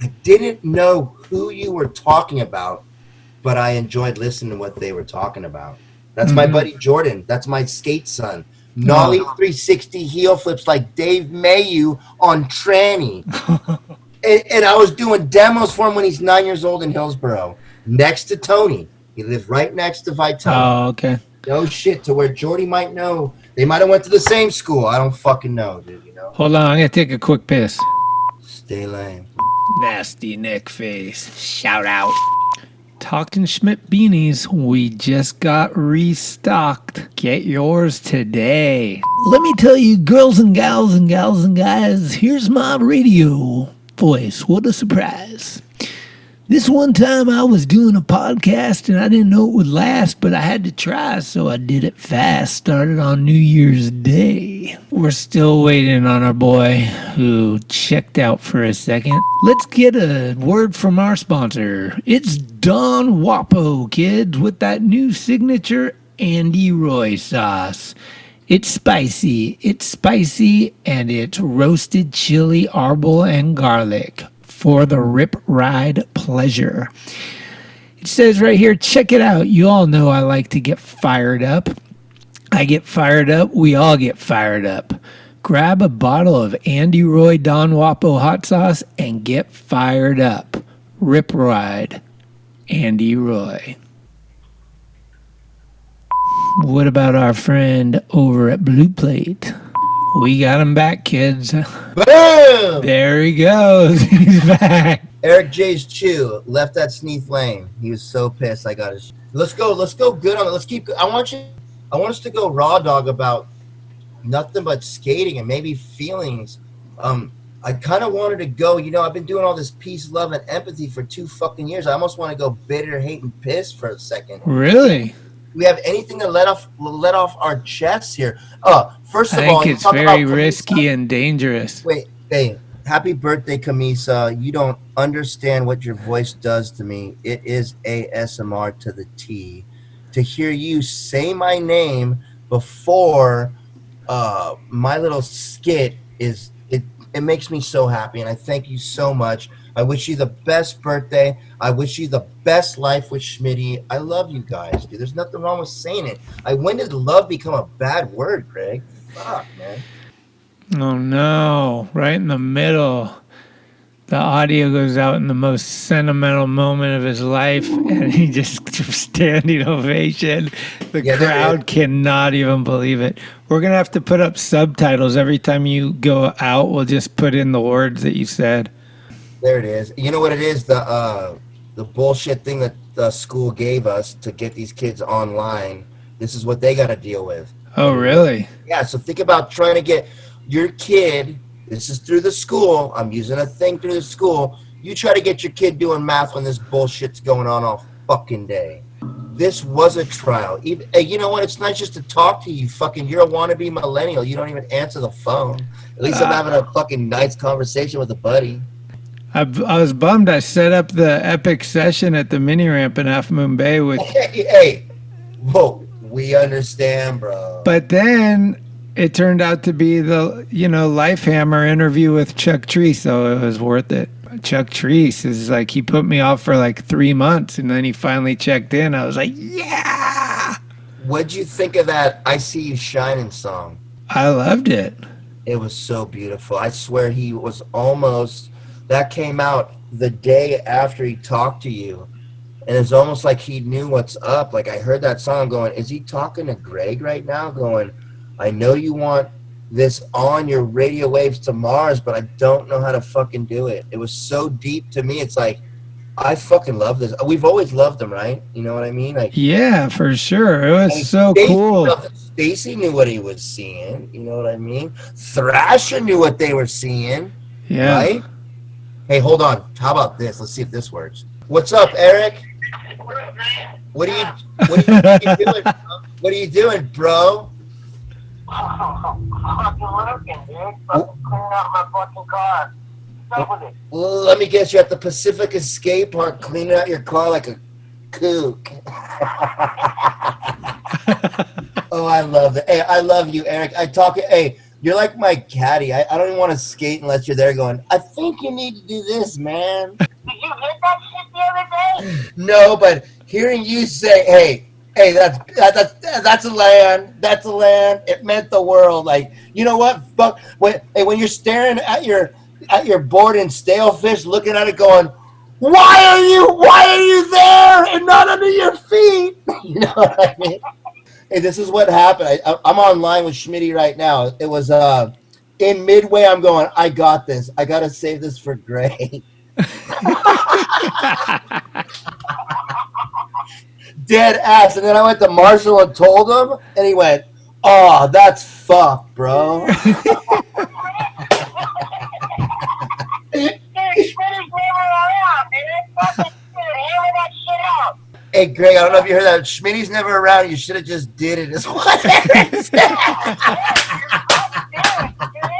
I didn't know who you were talking about, but I enjoyed listening to what they were talking about. That's my buddy Jordan. That's my skate son. Nollie 360 heel flips like Dave Mayu on tranny. and I was doing demos for him when he's 9 years old in Hillsboro, next to Tony. He lived right next to Vitale. Oh, okay. No shit, to where Jordy might know. They might have went to the same school. I don't fucking know, dude, you know? Hold on, I'm gonna take a quick piss. Stay lame. Nasty neck face. Shout out. Talkin Schmit beanies, we just got restocked. Get yours today. Let me tell you, girls and gals and guys, here's my radio voice. What a surprise. This one time I was doing a podcast and I didn't know it would last, but I had to try, so I did it fast. Started on New Year's Day. We're still waiting on our boy who checked out for a second. Let's get a word from our sponsor. It's Don Wapo, kids, with that new signature Andy Roy sauce. It's spicy, and it's roasted chili, arbol, and garlic. For the rip ride pleasure. It says right here, check it out. You all know I like to get fired up. I get fired up. We all get fired up. Grab a bottle of Andy Roy Don Wapo hot sauce and get fired up. Rip ride, Andy Roy. What about our friend over at Blue Plate? We got him back, kids. Boom! There he goes. He's back. Eric J's Chew left that Sneath Lane. He was so pissed. I got his. Let's go good on it. Let's keep. I want us to go raw dog about nothing but skating and maybe feelings. I kind of wanted to go, I've been doing all this peace, love, and empathy for 2 fucking years. I almost want to go bitter, hate, and piss for a second. Really? We have anything to let off our chests here? First of I all, think it's very risky and dangerous. Wait, hey, happy birthday, Camisa. You don't understand what your voice does to me. It is ASMR to the T. To hear you say my name before my little skit it makes me so happy, and I thank you so much. I wish you the best birthday. I wish you the best life with Schmitty. I love you guys, dude. There's nothing wrong with saying it. When did love become a bad word, Greg? Fuck, man. Oh no, right in the middle. The audio goes out in the most sentimental moment of his life, and he just standing ovation. The crowd cannot even believe it. We're going to have to put up subtitles every time you go out. We'll just put in the words that you said. There it is. You know what it is? The bullshit thing that the school gave us to get these kids online. This is what they got to deal with. Oh, really? Yeah, so think about trying to get your kid. This is through the school. I'm using a thing through the school. You try to get your kid doing math when this bullshit's going on all fucking day. This was a trial. Hey, you know what? It's nice just to talk to you. You're a wannabe millennial. You don't even answer the phone. At least I'm having a fucking nice conversation with a buddy. I was bummed. I set up the epic session at the mini ramp in Half Moon Bay with. Hey, whoa, we understand, bro. But then it turned out to be the, Lifehammer interview with Chuck Treese, so it was worth it. Chuck Treese is like, he put me off for like 3 months, and then he finally checked in. I was like, yeah! What'd you think of that I See You Shining song? I loved it. It was so beautiful. I swear he was almost, that came out the day after he talked to you. And it's almost like he knew what's up. Like I heard that song going, is he talking to Greg right now? Going, I know you want this on your radio waves to Mars, but I don't know how to fucking do it. It was so deep to me. It's like, I fucking love this. We've always loved him, right? You know what I mean? Like, yeah, for sure. It was so cool. Stacy knew what he was seeing. You know what I mean? Thrasher knew what they were seeing. Yeah. Right? Hey, hold on. How about this? Let's see if this works. What's up, Eric? What are you doing, bro? What are you doing, bro? Let me guess, you're at the Pacific Escape Park cleaning out your car like a kook. Oh, I love it. Hey, I love you, Eric. Hey, you're like my caddy. I don't even want to skate unless you're there going, I think you need to do this, man. Did you get that shit the other day? No, but hearing you say, hey, that's a land. That's a land. It meant the world. Like, you know what? Fuck. When you're staring at your board and stale fish, looking at it, going, why are you there and not under your feet? You know what I mean? Hey, this is what happened. I'm online with Schmitty right now. It was in midway. I'm going, I got this. I got to save this for Gray. Dead ass. And then I went to Marshall and told him, and he went, oh, that's fucked, bro. Hey, Greg, I don't know if you heard that. Schmitty's never around. You should have just did it. Is what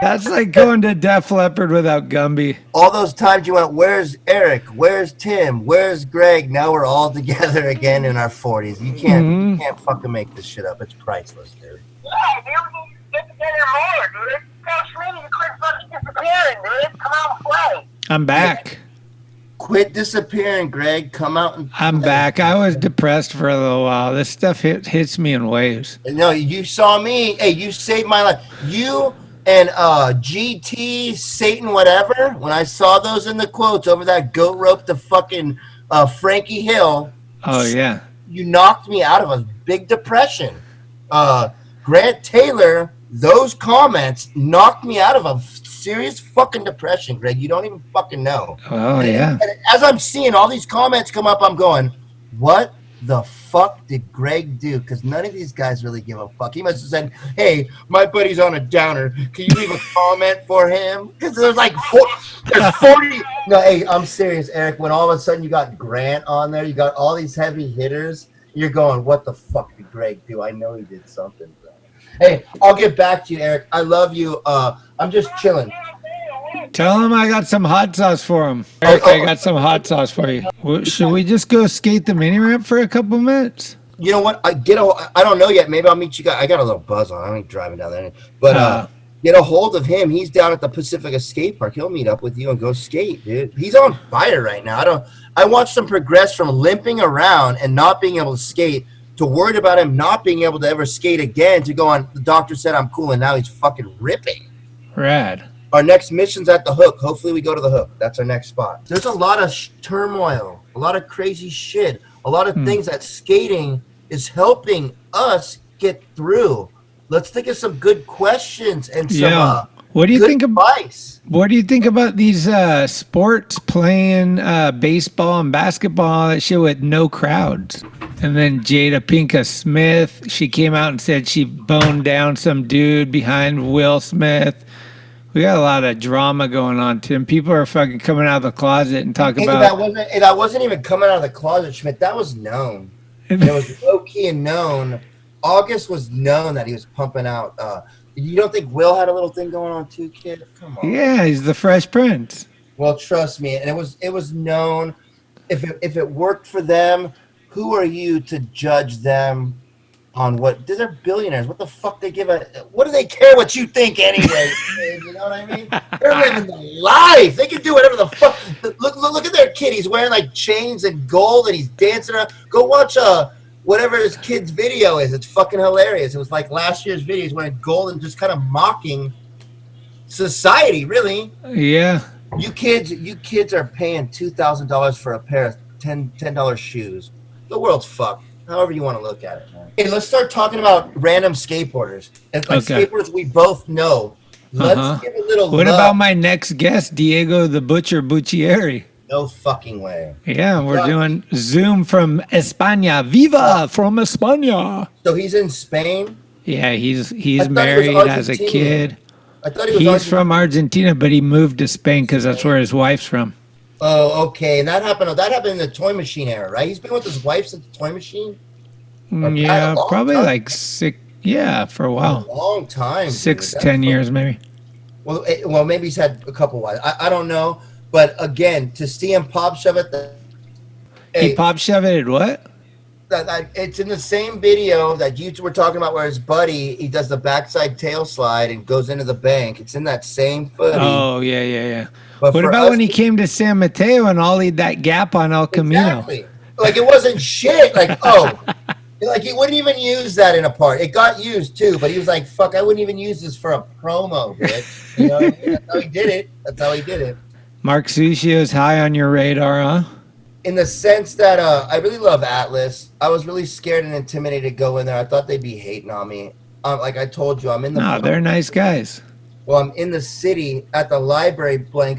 That's like going to Def Leppard without Gumby. All those times you went, where's Eric? Where's Tim? Where's Greg? Now we're all together again in our 40s. You can't fucking make this shit up. It's priceless, dude. Yeah, dude, we get together more, dude. Tell Schmitty to quit fucking disappearing, dude. Come out and play. I'm back. Quit disappearing, Greg. Come out and play. I'm back. I was depressed for a little while. This stuff hits me in waves. No, you saw me. Hey, you saved my life. You and GT, Satan, whatever, when I saw those in the quotes over that goat rope to fucking Frankie Hill. Oh, yeah. You knocked me out of a big depression. Grant Taylor, those comments knocked me out of a serious fucking depression, Greg. You don't even fucking know. Oh, yeah. And as I'm seeing all these comments come up, I'm going, what the fuck did Greg do? Because none of these guys really give a fuck. He must have said, hey, my buddy's on a downer. Can you leave a comment for him? Because there's like there's 40. No, hey, I'm serious, Eric. When all of a sudden you got Grant on there, you got all these heavy hitters, you're going, what the fuck did Greg do? I know he did something, bro. Hey, I'll get back to you, Eric. I love you. I'm just chilling. Tell him I got some hot sauce for him. Eric, I got some hot sauce for you. Well, should we just go skate the mini ramp for a couple minutes? You know what? I don't know yet. Maybe I'll meet you guys. I got a little buzz on. I ain't driving down there. But get a hold of him. He's down at the Pacifica Skate Park. He'll meet up with you and go skate, dude. He's on fire right now. I watched him progress from limping around and not being able to skate to worried about him not being able to ever skate again to go on. The doctor said I'm cool, and now he's fucking ripping. Rad. Our next mission's at the Hook. Hopefully we go to the Hook. That's our next spot. There's a lot of turmoil, a lot of crazy shit, a lot of things that skating is helping us get through. Let's think of some good questions and some what do you think advice. What do you think about these sports playing baseball and basketball, that shit with no crowds? And then Jada Pinkett Smith, she came out and said she boned down some dude behind Will Smith. We got a lot of drama going on, Tim. People are fucking coming out of the closet and talking about that wasn't even coming out of the closet, Schmidt. That was known. It was low key and known. August was known that he was pumping out. You don't think Will had a little thing going on too, kid? Come on. Yeah, he's the Fresh Prince. Well, trust me, and it was known. If it worked for them, who are you to judge them on what? They're billionaires. What the fuck they give a? What do they care what you think anyway? You know what I mean? They're living the life. They can do whatever the fuck. Look at their kid. He's wearing like chains and gold, and he's dancing around. Go watch whatever his kid's video is. It's fucking hilarious. It was like last year's video. He's wearing gold and just kind of mocking society. Really? Yeah. You kids are paying $2,000 for a pair of $10 shoes. The world's fucked. However you want to look at it, man. Hey, let's start talking about random skateboarders. And like skateboarders we both know. Let's give a little What love. about my next guest, Diego the Butcher Buccieri? No fucking way. Yeah, we're doing Zoom from España. Viva from España. So he's in Spain? Yeah, he's married, has a kid. I thought he was from Argentina, but he moved to Spain because that's where his wife's from. Oh, okay. And that happened in the Toy Machine era, right? He's been with his wife since the Toy Machine? Yeah, probably like 6. Yeah, for a while. A long time. 6-10 years, maybe. Well, maybe he's had a couple wives. I don't know. But again, to see him pop shove it. He pop shove it at what? It's in the same video that you were talking about where his buddy, he does the backside tail slide and goes into the bank. It's in that same footage. Oh, yeah. But what about when he came to San Mateo and ollied that gap on El Camino? Exactly. Like, it wasn't shit. Like, like he wouldn't even use that in a part. It got used too, but he was like, fuck, I wouldn't even use this for a promo, bitch. You know what I mean? That's how he did it. Mark Sucio's high on your radar, huh? In the sense that I really love Atlas. I was really scared and intimidated to go in there. I thought they'd be hating on me. Like I told you, I'm in the... No, they're nice guys. Well, I'm in the city at the library library,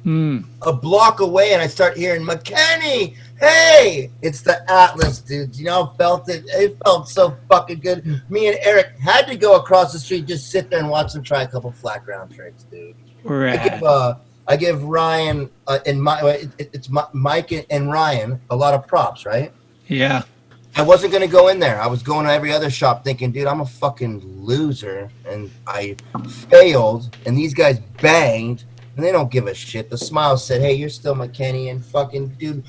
a block away, and I start hearing, McKENNEY, hey! It's the Atlas, dude. You know, I felt it. It felt so fucking good. Me and Eric had to go across the street, just sit there and watch them try a couple flat ground tricks, dude. Rad. I give Ryan it's Mike and Ryan a lot of props, right? Yeah. I wasn't gonna go in there. I was going to every other shop thinking, dude, I'm a fucking loser, and I failed. And these guys banged, and they don't give a shit. The smile said, "Hey, you're still McKENNEY," and fucking dude,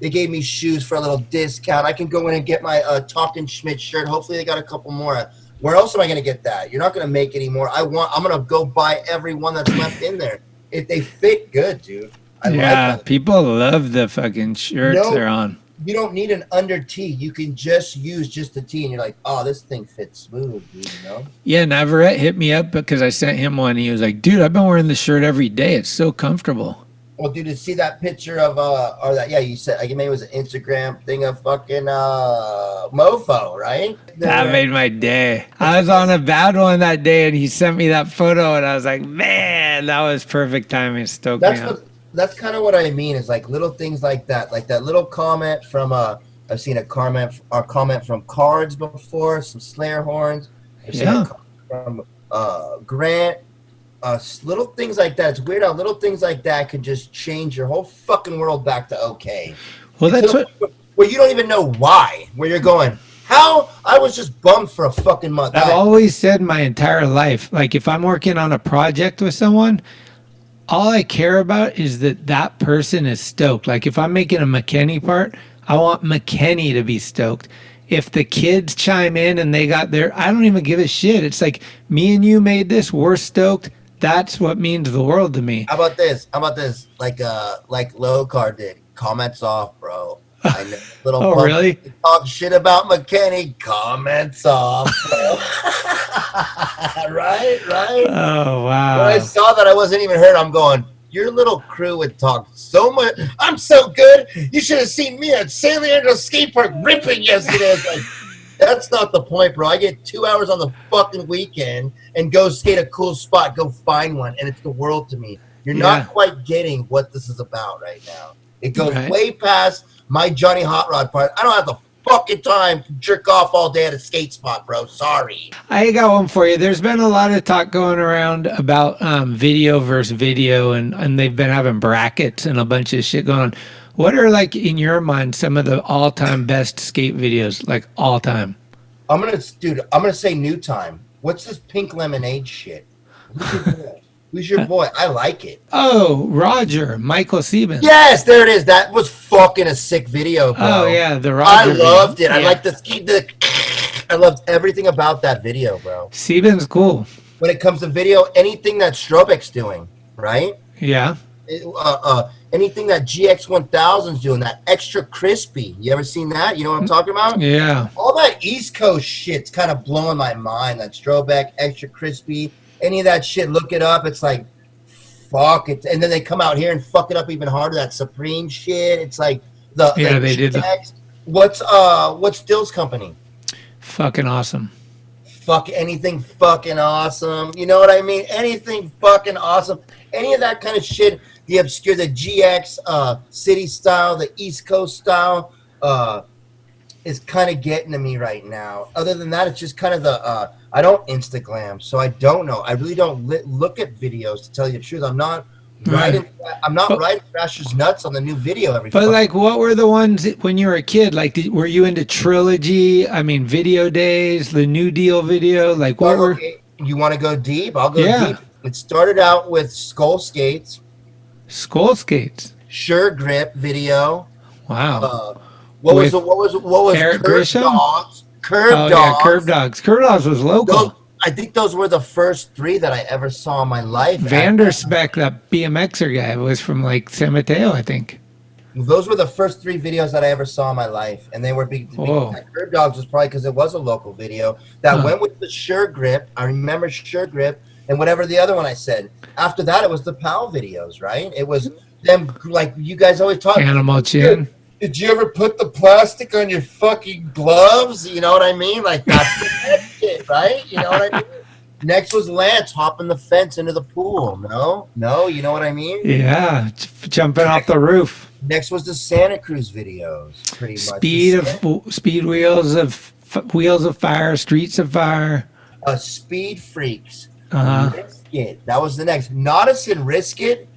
they gave me shoes for a little discount. I can go in and get my Talkin Schmit shirt. Hopefully, they got a couple more. Where else am I gonna get that? You're not gonna make any more. I'm gonna go buy every one that's left in there. If they fit good, dude. People love the fucking shirts they're on. You don't need an under tee. You can just use just the tee, and you're like, oh, this thing fits smooth, dude, you know? Yeah, Navarrete hit me up because I sent him one. He was like, dude, I've been wearing this shirt every day. It's so comfortable. Well, dude, to see that picture of, you said, maybe it was an Instagram thing of fucking mofo, right? That made my day. I was on a bad one that day, and he sent me that photo, and I was like, man, that was perfect timing. Stoked me up. that's kind of what I mean. Is like little things like that little comment from I've seen a comment from Cards before, some Slayer horns. I've seen a comment from Grant. Little things like that. It's weird how little things like that can just change your whole fucking world back to okay. Well, that's what. Where you don't even know why. Where you're going. How? I was just bummed for a fucking month. I've always said my entire life, like if I'm working on a project with someone, all I care about is that person is stoked. Like if I'm making a McKENNEY part, I want McKENNEY to be stoked. If the kids chime in and they got their, I don't even give a shit. It's like me and you made this, we're stoked. That's what means the world to me. How about this? Like Low Car did. Comments off, bro. Little oh, really? Talk shit about McKENNEY. Comments off, bro. right? Oh, wow. When I saw that, I wasn't even hurt. I'm going, your little crew would talk so much. I'm so good. You should have seen me at San Leandro Skate Park ripping yesterday. It's like, that's not the point, bro. I get 2 hours on the fucking weekend and go skate a cool spot, go find one, and it's the world to me. You're not quite getting what this is about right now. It goes way past my Johnny Hot Rod part. I don't have the fucking time to jerk off all day at a skate spot, bro. Sorry. I got one for you. There's been a lot of talk going around about video versus video, and they've been having brackets and a bunch of shit going on. What are, like, in your mind, some of the all-time best skate videos, like all time? I'm gonna say new time. What's this pink lemonade shit? Who's your boy? I like it. Oh, Roger, Michael Sieben. Yes, there it is. That was fucking a sick video, bro. Oh yeah, the Roger. I loved video. it. I like I loved everything about that video, bro. Sieben's cool. When it comes to video, anything that Strobek's doing, right? Yeah. Anything that GX1000's doing, that extra crispy. You ever seen that? You know what I'm talking about? Yeah. All that East Coast shit's kind of blowing my mind. That Strobek, extra crispy, any of that shit, look it up. It's like, fuck it. And then they come out here and fuck it up even harder. That Supreme shit. It's like they did. What's Dill's company? Fucking awesome. Fuck anything fucking awesome. You know what I mean? Anything fucking awesome. Any of that kind of shit. The obscure, the GX city style, the East Coast style is kind of getting to me right now. Other than that, it's just kind of the I don't Instagram, so I don't know. I really don't look at videos, to tell you the truth. I'm not riding Thrasher's nuts on the new video every. But like, what were the ones when you were a kid? Like, were you into Trilogy? I mean, Video Days, the New Deal video. Like, what were? You want to go deep? I'll go deep. It started out with Skull Skates. Skull Skates. Sure Grip video. Wow. What was Eric Curb Grisham? Dogs? Curb Dogs. Yeah, Curb Dogs. Curb Dogs was local. I think those were the first three that I ever saw in my life. Vanderspeck, that BMXer guy, was from like San Mateo, I think. Those were the first three videos that I ever saw in my life, and they were big. Curb Dogs was probably because it was a local video that went with the Sure Grip. I remember Sure Grip and whatever the other one I said. After that, it was the PAL videos, right? It was them, like you guys always talk. Animal Chin. Did you ever put the plastic on your fucking gloves? You know what I mean? Like that's the shit, right? You know what I mean? Next was Lance hopping the fence into the pool. No, you know what I mean? Yeah, jumping off the roof. Next was the Santa Cruz videos, pretty much. Speed Wheels of Fire, Streets of Fire. Speed Freaks. Risk It. That was the next. Nodis and Risk It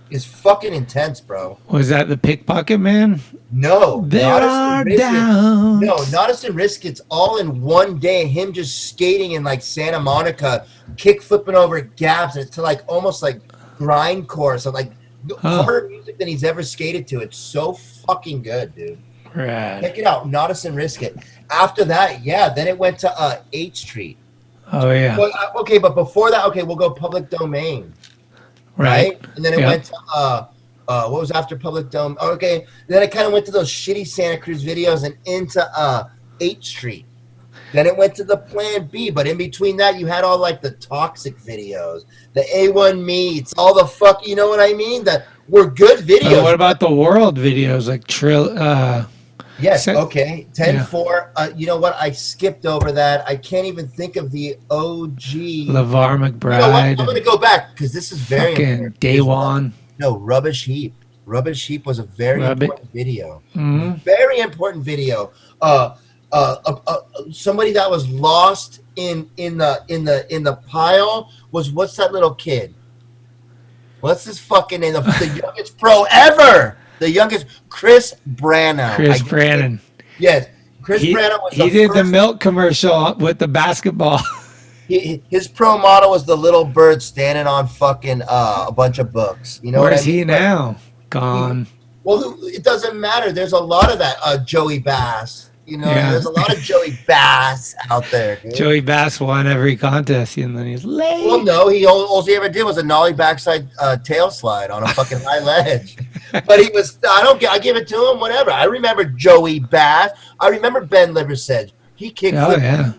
is fucking intense, bro. Was that the Pickpocket Man? No. There are downs. No, Nodis and Risk It's all in one day. Him just skating in like Santa Monica, kick flipping over gaps, and it's to like almost like grindcore, so like harder music than he's ever skated to. It's so fucking good, dude. Right. Check it out, Nodis and Risk It. After that, then it went to 8th Street. Oh yeah. Okay, but before that, we'll go Public Domain. Right? And then it went to what was after Public Domain? Okay, then it kind of went to those shitty Santa Cruz videos and into 8th Street. Then it went to the Plan B, but in between that, you had all like the toxic videos, the A1 meets, all the fuck, you know what I mean? That were good videos. What about the world videos like Yes, okay. 10-4. You know what? I skipped over that. I can't even think of the OG. LeVar McBride. You know what? I'm going to go back because this is very fucking Day One. No, Rubbish Heap. Rubbish Heap was a very important video. Mhm. Very important video. Somebody that was lost in the pile was, what's that little kid? What's this fucking name? The youngest pro ever. The youngest, Chris Branno. Chris Brannon. Yes, Chris Branno was. He did the milk commercial with the basketball. His pro model was the little bird standing on fucking a bunch of books. You know Where's what I mean? he now? Gone. Well, it doesn't matter. There's a lot of that. Joey Bass. You know, Yeah. there's a lot of Joey Bass out there. Dude. Joey Bass won every contest, and then he's late. Well, no, all he ever did was a nollie backside tail slide on a fucking high ledge. But he was. I give it to him. Whatever. I remember Joey Bass. I remember Ben Liversedge. He kicked. Oh yeah.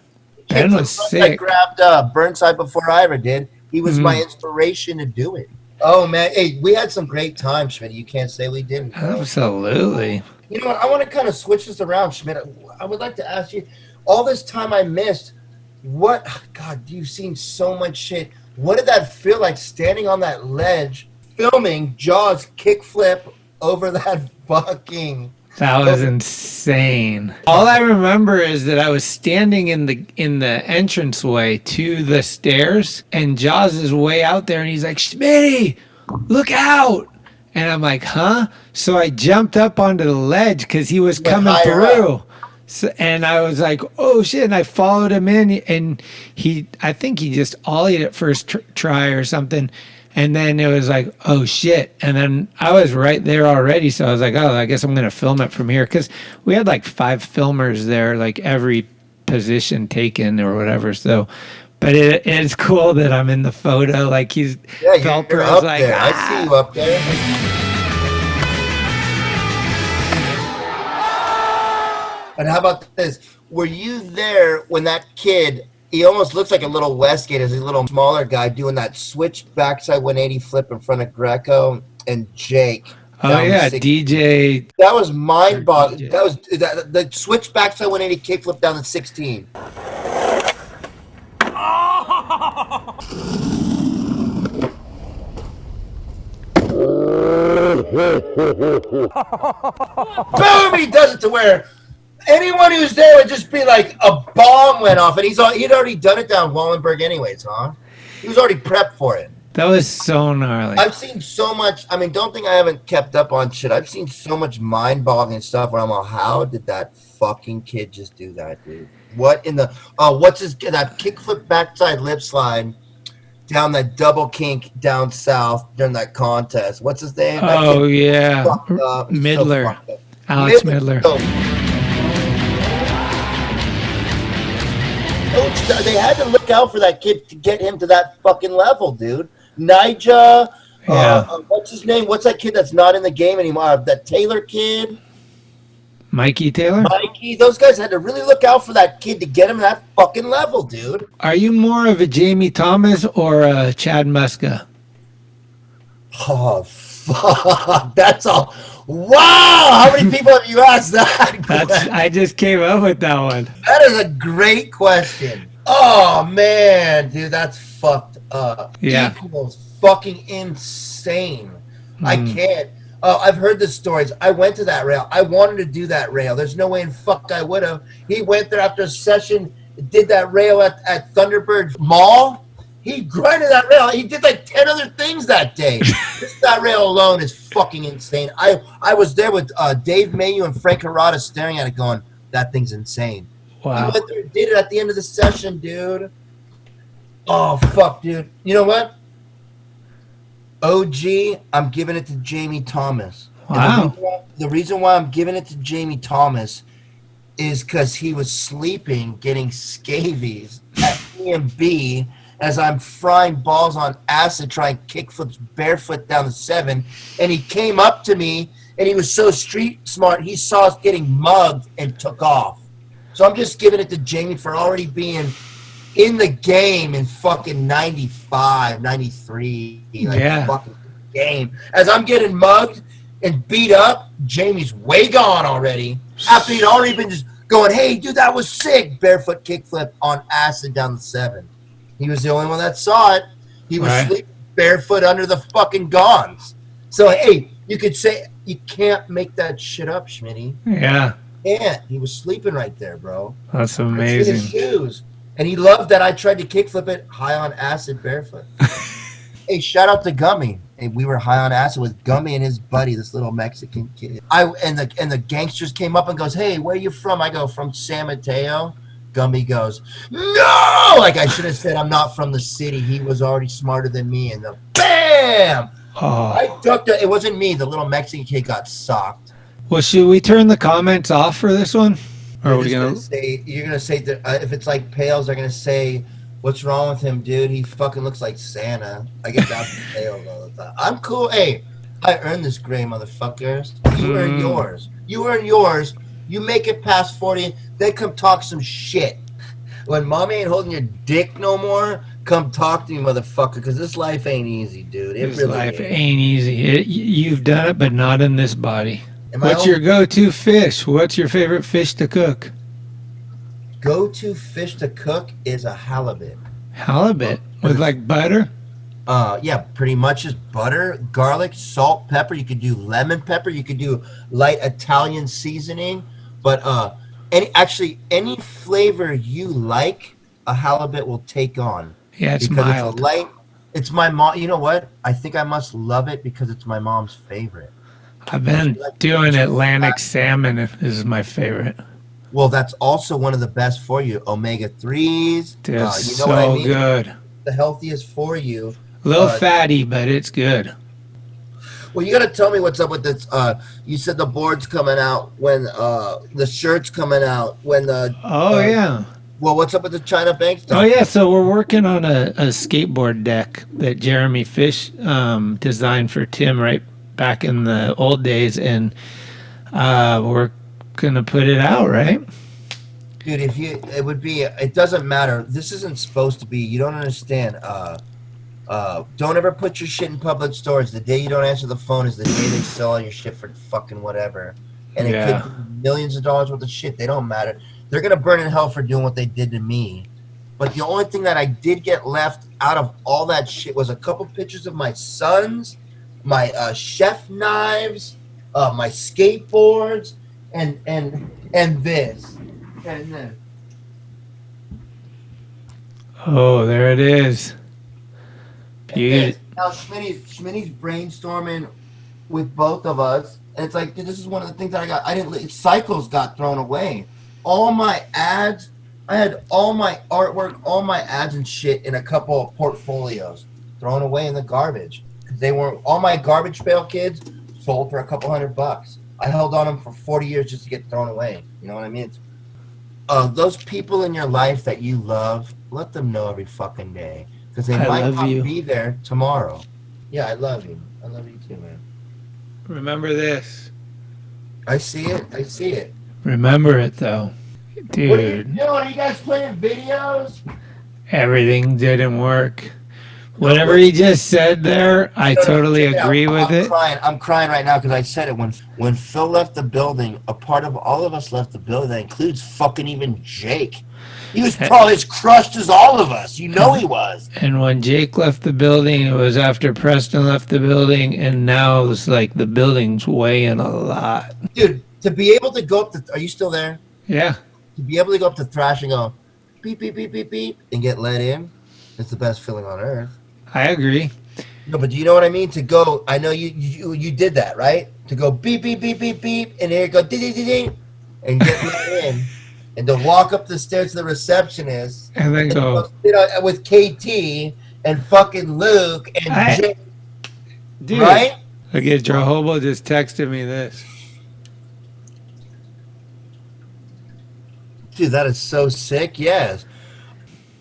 Ben was sick. I grabbed Burnside before I ever did. He was my inspiration to do it. Oh man, hey, we had some great time, Schmitty. You can't say we didn't. Absolutely. You know what? I want to kind of switch this around, Schmidt. I would like to ask you, all this time I missed, what? God, you've seen so much shit. What did that feel like standing on that ledge, filming Jaws kickflip over that fucking? That was insane. All I remember is that I was standing in the entranceway to the stairs, and Jaws is way out there, and he's like, "Schmitty, look out!" And I'm like, "Huh?" So I jumped up onto the ledge because he was coming through. So, and I was like, "Oh shit!" And I followed him in, and I think he just ollied it first try or something. And then it was like, oh shit. And then I was right there already. So I was like, oh, I guess I'm going to film it from here. Because we had like 5 filmers there, like every position taken or whatever. So, but it's cool that I'm in the photo. Like he's, Felper was like, there. I see you up there. And how about this? Were you there when that kid, he almost looks like a little Westgate as a little smaller guy doing that switch backside 180 flip in front of Greco and Jake? Oh yeah, DJ. That was mind-boggling. That was the switch backside 180 kickflip down to 16. Boom! He does it to where anyone who's there would just be like a bomb went off, and he'd already done it down Wallenberg anyways, huh? He was already prepped for it. That was so gnarly. I've seen so much. I mean, don't think I haven't kept up on shit. I've seen so much mind-boggling stuff where I'm like, how did that fucking kid just do that, dude? What in the that kickflip backside lip slide down that double kink down south during that contest? What's his name? Oh yeah, Midler, so Alex Midler. They had to look out for that kid to get him to that fucking level, dude. Nija, what's his name? What's that kid that's not in the game anymore? That Taylor kid? Mikey Taylor? Mikey, those guys had to really look out for that kid to get him that fucking level, dude. Are you more of a Jamie Thomas or a Chad Muska? Oh, fuck. That's all. Wow! How many people have you asked that? I just came up with that one. That is a great question. Oh, man, dude, that's fucked up. Yeah. Equals fucking insane. I can't. Oh, I've heard the stories. I went to that rail. I wanted to do that rail. There's no way in fuck I would have. He went there after a session, did that rail at Thunderbird Mall. He grinded that rail. He did like 10 other things that day. Just that rail alone is fucking insane. I was there with Dave Mayu and Frank Harada staring at it going, that thing's insane. Wow. He went there and did it at the end of the session, dude. Oh, fuck, dude. You know what? OG, I'm giving it to Jamie Thomas. Wow. The reason why I'm giving it to Jamie Thomas is because he was sleeping, getting scabies at B&B as I'm frying balls on acid, trying kickflips barefoot down the 7. And he came up to me, and he was so street smart, he saw us getting mugged and took off. So I'm just giving it to Jamie for already being in the game in fucking 95, 93. Like fucking game. As I'm getting mugged and beat up, Jamie's way gone already. After he'd already been just going, hey, dude, that was sick. Barefoot kickflip on acid down the 7. He was the only one that saw it. He was sleeping barefoot under the fucking gons. So hey, you could say you can't make that shit up, Schmitty. Yeah, Can't. He was sleeping right there, bro. that's I've seen amazing. his shoes, and he loved that I tried to kickflip it high on acid barefoot. Hey, shout out to Gummy. Hey, we were high on acid with Gummy and his buddy, this little Mexican kid. And the gangsters came up and goes, "Hey, where you from?" I go, "From San Mateo." Gummy goes, "No!" Like I should have said, "I'm not from the city." He was already smarter than me, and the bam! Oh, I ducked it. It wasn't me. The little Mexican kid got socked. well, should we turn the comments off for this one? Or are we gonna? You're gonna say that if it's like Pales, they're gonna say, "What's wrong with him, dude? He fucking looks like Santa." I get that from Pales all the time. I'm cool. Hey, I earned this, gray motherfuckers. You earn yours. You earn yours. You make it past 40, then come talk some shit. When mommy ain't holding your dick no more, come talk to me, motherfucker, because this life ain't easy, dude. It This really life ain't. ain't easy. You've done it, but not in this body. Am I What's your go-to fish? What's your favorite fish to cook? Go-to fish to cook is a halibut. Halibut with like butter. Yeah, pretty much just butter, garlic, salt, pepper. You could do lemon pepper. You could do light Italian seasoning. But any flavor you like, a halibut will take on. Yeah, it's because mild. It's light. It's my mom. You know what? I think I must love it because it's my mom's favorite. I've been doing Atlantic salmon. Is my favorite. Well, that's also one of the best for you. Omega-3s. Dude, You know so what I mean? good. The healthiest for you. A little fatty, but it's good. Well, you got to tell me what's up with this. You said the board's coming out when the shirt's coming out when the. Oh yeah. Well, what's up with the China Bank stuff? Oh yeah. So we're working on a skateboard deck that Jeremy Fish designed for Tim right back in the old days, and we're gonna put it out, right? Dude, it doesn't matter. This isn't supposed to be. You don't understand. Don't ever put your shit in public storage. The day you don't answer the phone is the day they sell all your shit for fucking whatever. And it could be millions of dollars worth of shit. They don't matter. They're going to burn in hell for doing what they did to me. But the only thing that I did get left out of all that shit was a couple pictures of my sons, my chef knives, my skateboards, and this. And this. Oh, there it is. Beauty. Now Schmitty's brainstorming with both of us, and it's like, dude, this is one of the things that I didn't. Cycles got thrown away. All my ads, I had all my artwork, all my ads and shit in a couple of portfolios thrown away in the garbage. They weren't. All my garbage pail kids sold for a couple $100. I held on them for 40 years just to get thrown away. You know what I mean? Those people in your life that you love, let them know every fucking day. Because they might not be there tomorrow. Yeah, I love you. I love you too, man. Remember this. I see it. I see it. Remember it though, dude. What are you doing? Are you guys playing videos? Everything didn't work. Whatever he just said there, I totally agree with it. I'm crying right now because I said it. When Phil left the building, a part of all of us left the building. That includes fucking even Jake. He was probably as crushed as all of us. You know he was. And when Jake left the building, it was after Preston left the building, and now it's like the building's weighing a lot. Dude, to be able to go up are you still there? Yeah. To be able to go up to Thrash and go beep, beep, beep, beep, beep, and get let in, it's the best feeling on earth. I agree. No, but do you know what I mean? To go, I know you did that, right? To go beep, beep, beep, beep, beep, and here you go, ding, ding, ding, ding, and get let in. And to walk up the stairs to the receptionist and then go sit with KT and fucking Luke and Jake. Dude, right? Look at Jehobo just texted me this. Dude, that is so sick. Yes.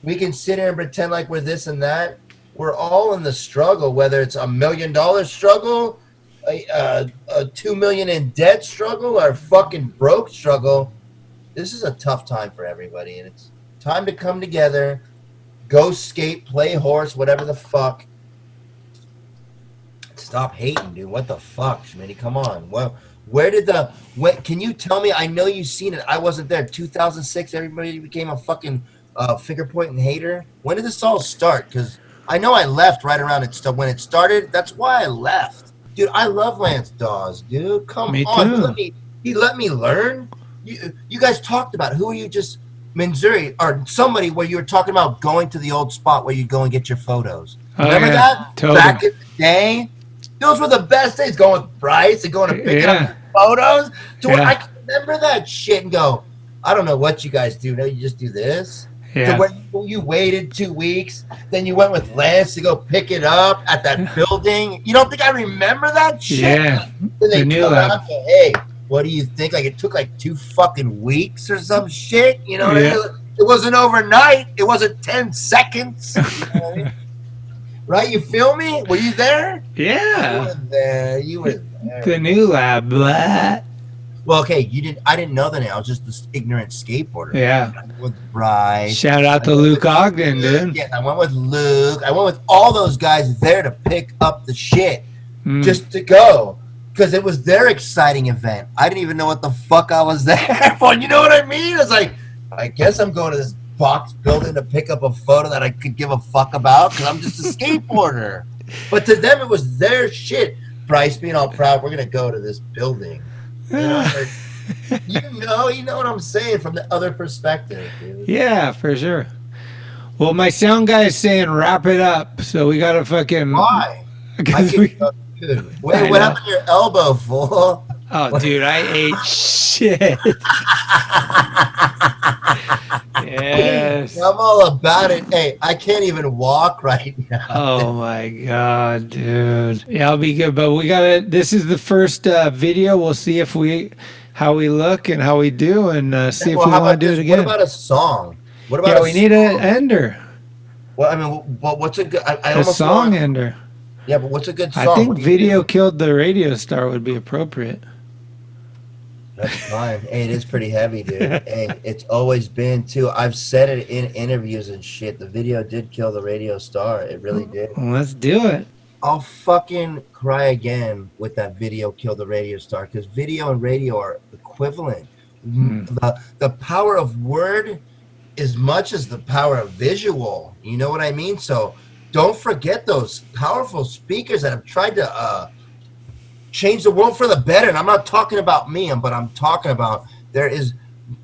We can sit here and pretend like we're this and that. We're all in the struggle, whether it's $1 million struggle, a $2 million in debt struggle, or fucking broke struggle. This is a tough time for everybody, and it's time to come together, go skate, play horse, whatever the fuck. Stop hating, dude. What the fuck, Schmitty? Come on. Well, can you tell me? I know you've seen it. I wasn't there. 2006, everybody became a fucking finger pointing hater. When did this all start? Because I know I left right around when it started. That's why I left. Dude, I love Lance Dawes, dude. Come Me on. too. He let me learn. You guys talked about it. Who are you just Missouri or somebody where you were talking about going to the old spot where you go and get your photos. Oh, Remember yeah, that? totally. Back in the day? Those were the best days, going with Bryce and going to pick up photos. To where I can remember that shit and go, I don't know what you guys do. No, you just do this. Yeah. To where you waited 2 weeks, then you went with Lance to go pick it up at that building. You don't think I remember that shit? Yeah. Then they The new come lab. out and go, hey, what do you think? Like it took like 2 fucking weeks or some shit. You know what I mean? It wasn't overnight. It wasn't 10 seconds. You know what I mean? Right? You feel me? Were you there? Yeah. You were there. You were there. The new lab. Blah. Well, okay, you didn't. I didn't know the name. I was just this ignorant skateboarder. Yeah. I went with Bryce. Shout out to Luke Ogden, dude. Yeah, I went with Luke. I went with all those guys there to pick up the shit, just to go, because it was their exciting event. I didn't even know what the fuck I was there for. You know what I mean? It's like, I guess I'm going to this box building to pick up a photo that I could give a fuck about because I'm just a skateboarder. But to them, it was their shit. Bryce being all proud, we're gonna go to this building. You know what I'm saying from the other perspective, dude. Yeah, for sure. Well, my sound guy is saying wrap it up, so we gotta fucking. Why? Because Wait, what happened to your elbow, fool? Oh, dude, I ate shit. Yes. I'm all about it. Hey, I can't even walk right now. Oh my god, dude. Yeah, I'll be good, but we gotta. This is the first video. We'll see how we look and how we do, and see if we want to do it again. What about a song? What about? Yeah, we need an ender. Well, I mean, what's a good? A song ender. Yeah, but what's a good song? I think "Video Killed the Radio Star" would be appropriate. That's fine. Hey, it is pretty heavy, dude. Hey, it's always been too. I've said it in interviews and shit. The video did kill the radio star. It really did. Well, let's do it. I'll fucking cry again with that video kill the radio star because video and radio are equivalent. The power of word as much as the power of visual. You know what I mean? So don't forget those powerful speakers that have tried to change the world for the better. And I'm not talking about me, but I'm talking about there is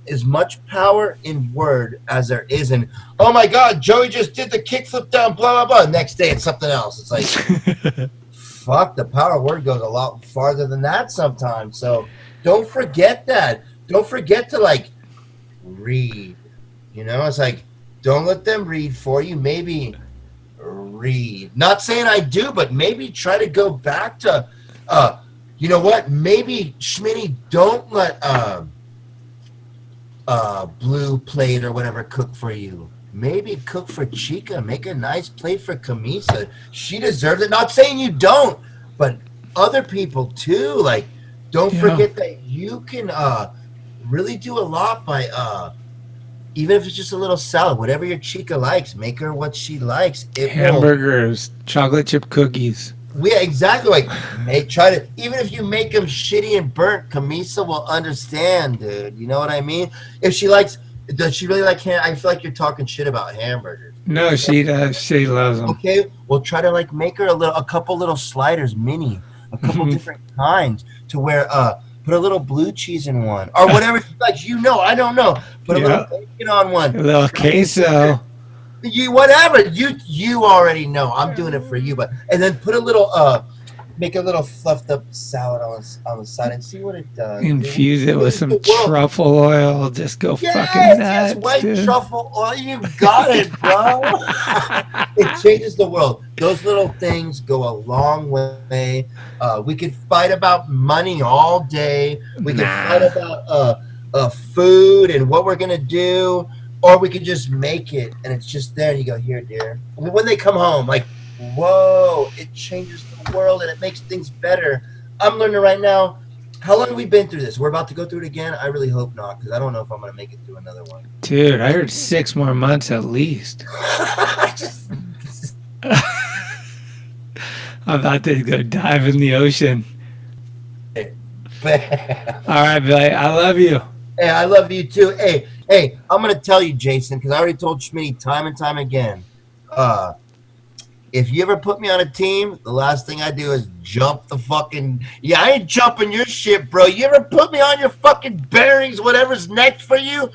as much power in word as there is in, oh my God, Joey just did the kickflip down, blah, blah, blah. Next day it's something else. It's like, fuck, the power of word goes a lot farther than that sometimes. So don't forget that. Don't forget to like read. You know, it's like, don't let them read for you. Maybe read. Not saying I do, but maybe try to go back to, you know what? Maybe Schmitty, don't let Blue Plate or whatever cook for you. Maybe cook for Chica. Make a nice plate for Camisa. She deserves it. Not saying you don't, but other people too. Like, don't forget that you can really do a lot by even if it's just a little salad, whatever your Chica likes, make her what she likes. Hamburgers, chocolate chip cookies. Yeah, exactly. Like, try to, even if you make them shitty and burnt, Camisa will understand, dude. You know what I mean? If she likes, does she really like I feel like you're talking shit about hamburgers. No, she does. She loves them. Okay, well, try to like make her a couple little sliders, mini, a couple different kinds, to where put a little blue cheese in one or whatever she likes. You know, I don't know. Put a little bacon on one. A little queso. You whatever you already know. I'm doing it for you, and then put a little make a little fluffed up salad on the side and see what it does. Infuse it with some truffle oil. Just go fucking nuts. White dude. truffle oil. You got it, bro. It changes the world. Those little things go a long way. We could fight about money all day. We could fight about food and what we're gonna do. Or we could just make it, and it's just there, and you go, here, dear. When they come home, like, whoa, it changes the world, and it makes things better. I'm learning right now. How long have we been through this? We're about to go through it again? I really hope not, because I don't know if I'm going to make it through another one. Dude, I heard 6 more months at least. I'm about to go dive in the ocean. All right, Billy, I love you. Hey, I love you, too. Hey, I'm going to tell you, Jason, because I already told Schmitty time and time again. if you ever put me on a team, the last thing I do is jump the fucking. Yeah, I ain't jumping your shit, bro. You ever put me on your fucking bearings, whatever's next for you?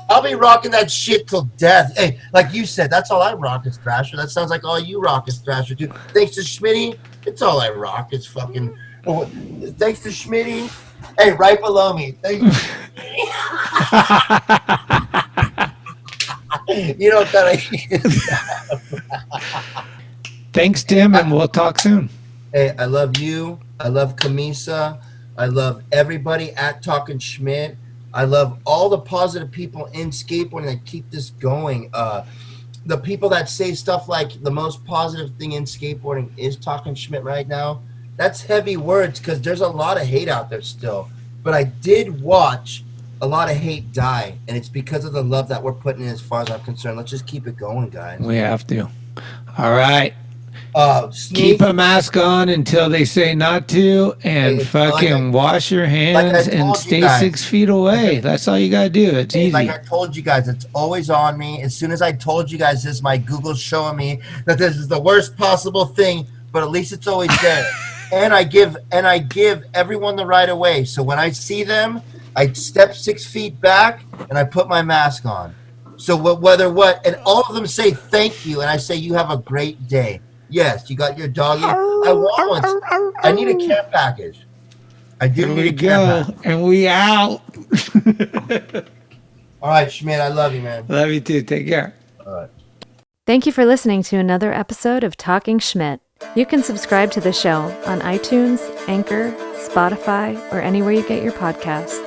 I'll be rocking that shit till death. Hey, like you said, that's all I rock is Thrasher. That sounds like all you rock is Thrasher too. Thanks to Schmitty, it's all I rock. It's fucking. Thanks to Schmitty. Hey, right below me. Thanks. You know what that Thanks, Tim, and we'll talk soon. Hey, I love you. I love Camisa. I love everybody at Talkin Schmit. I love all the positive people in skateboarding that keep this going. The people that say stuff like the most positive thing in skateboarding is Talkin Schmit right now. That's heavy words because there's a lot of hate out there still. But I did watch a lot of hate die, and it's because of the love that we're putting in as far as I'm concerned. Let's just keep it going, guys. We have to. All right. Sneak, Keep a mask on until they say not to, and fucking wash your hands and stay 6 feet away. That's all you gotta do. It's easy. Like I told you guys, it's always on me. As soon as I told you guys this, my Google's showing me that this is the worst possible thing, but at least it's always there. and I give everyone the right of way. So when I see them, I step 6 feet back and I put my mask on. So and all of them say thank you, and I say you have a great day. Yes, you got your doggy. I want one. I need a care package. I do need a care package. And we out. All right, Schmidt, I love you, man. Love you too. Take care. All right. Thank you for listening to another episode of Talking Schmit. You can subscribe to the show on iTunes, Anchor, Spotify, or anywhere you get your podcasts.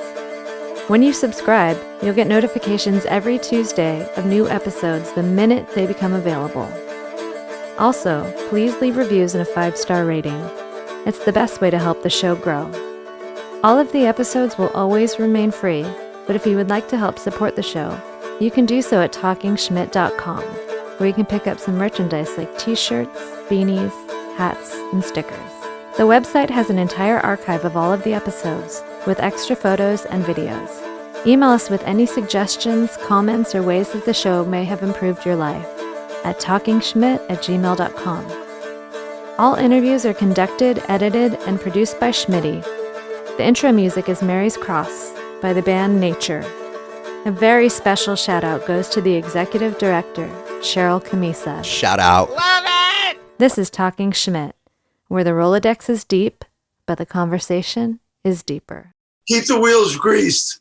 When you subscribe, you'll get notifications every Tuesday of new episodes the minute they become available. Also, please leave reviews and a 5-star rating. It's the best way to help the show grow. All of the episodes will always remain free, but if you would like to help support the show, you can do so at TalkinSchmit.com, where you can pick up some merchandise like t-shirts, beanies, hats, and stickers. The website has an entire archive of all of the episodes, with extra photos and videos. Email us with any suggestions, comments, or ways that the show may have improved your life at talkinschmit@gmail.com. All interviews are conducted, edited, and produced by Schmitty. The intro music is Mary's Cross by the band Nature. A very special shout out goes to the executive director, Sharal Camisa. Shout out. Love it! This is Talking Schmit, where the Rolodex is deep, but the conversation is deeper. Keep the wheels greased.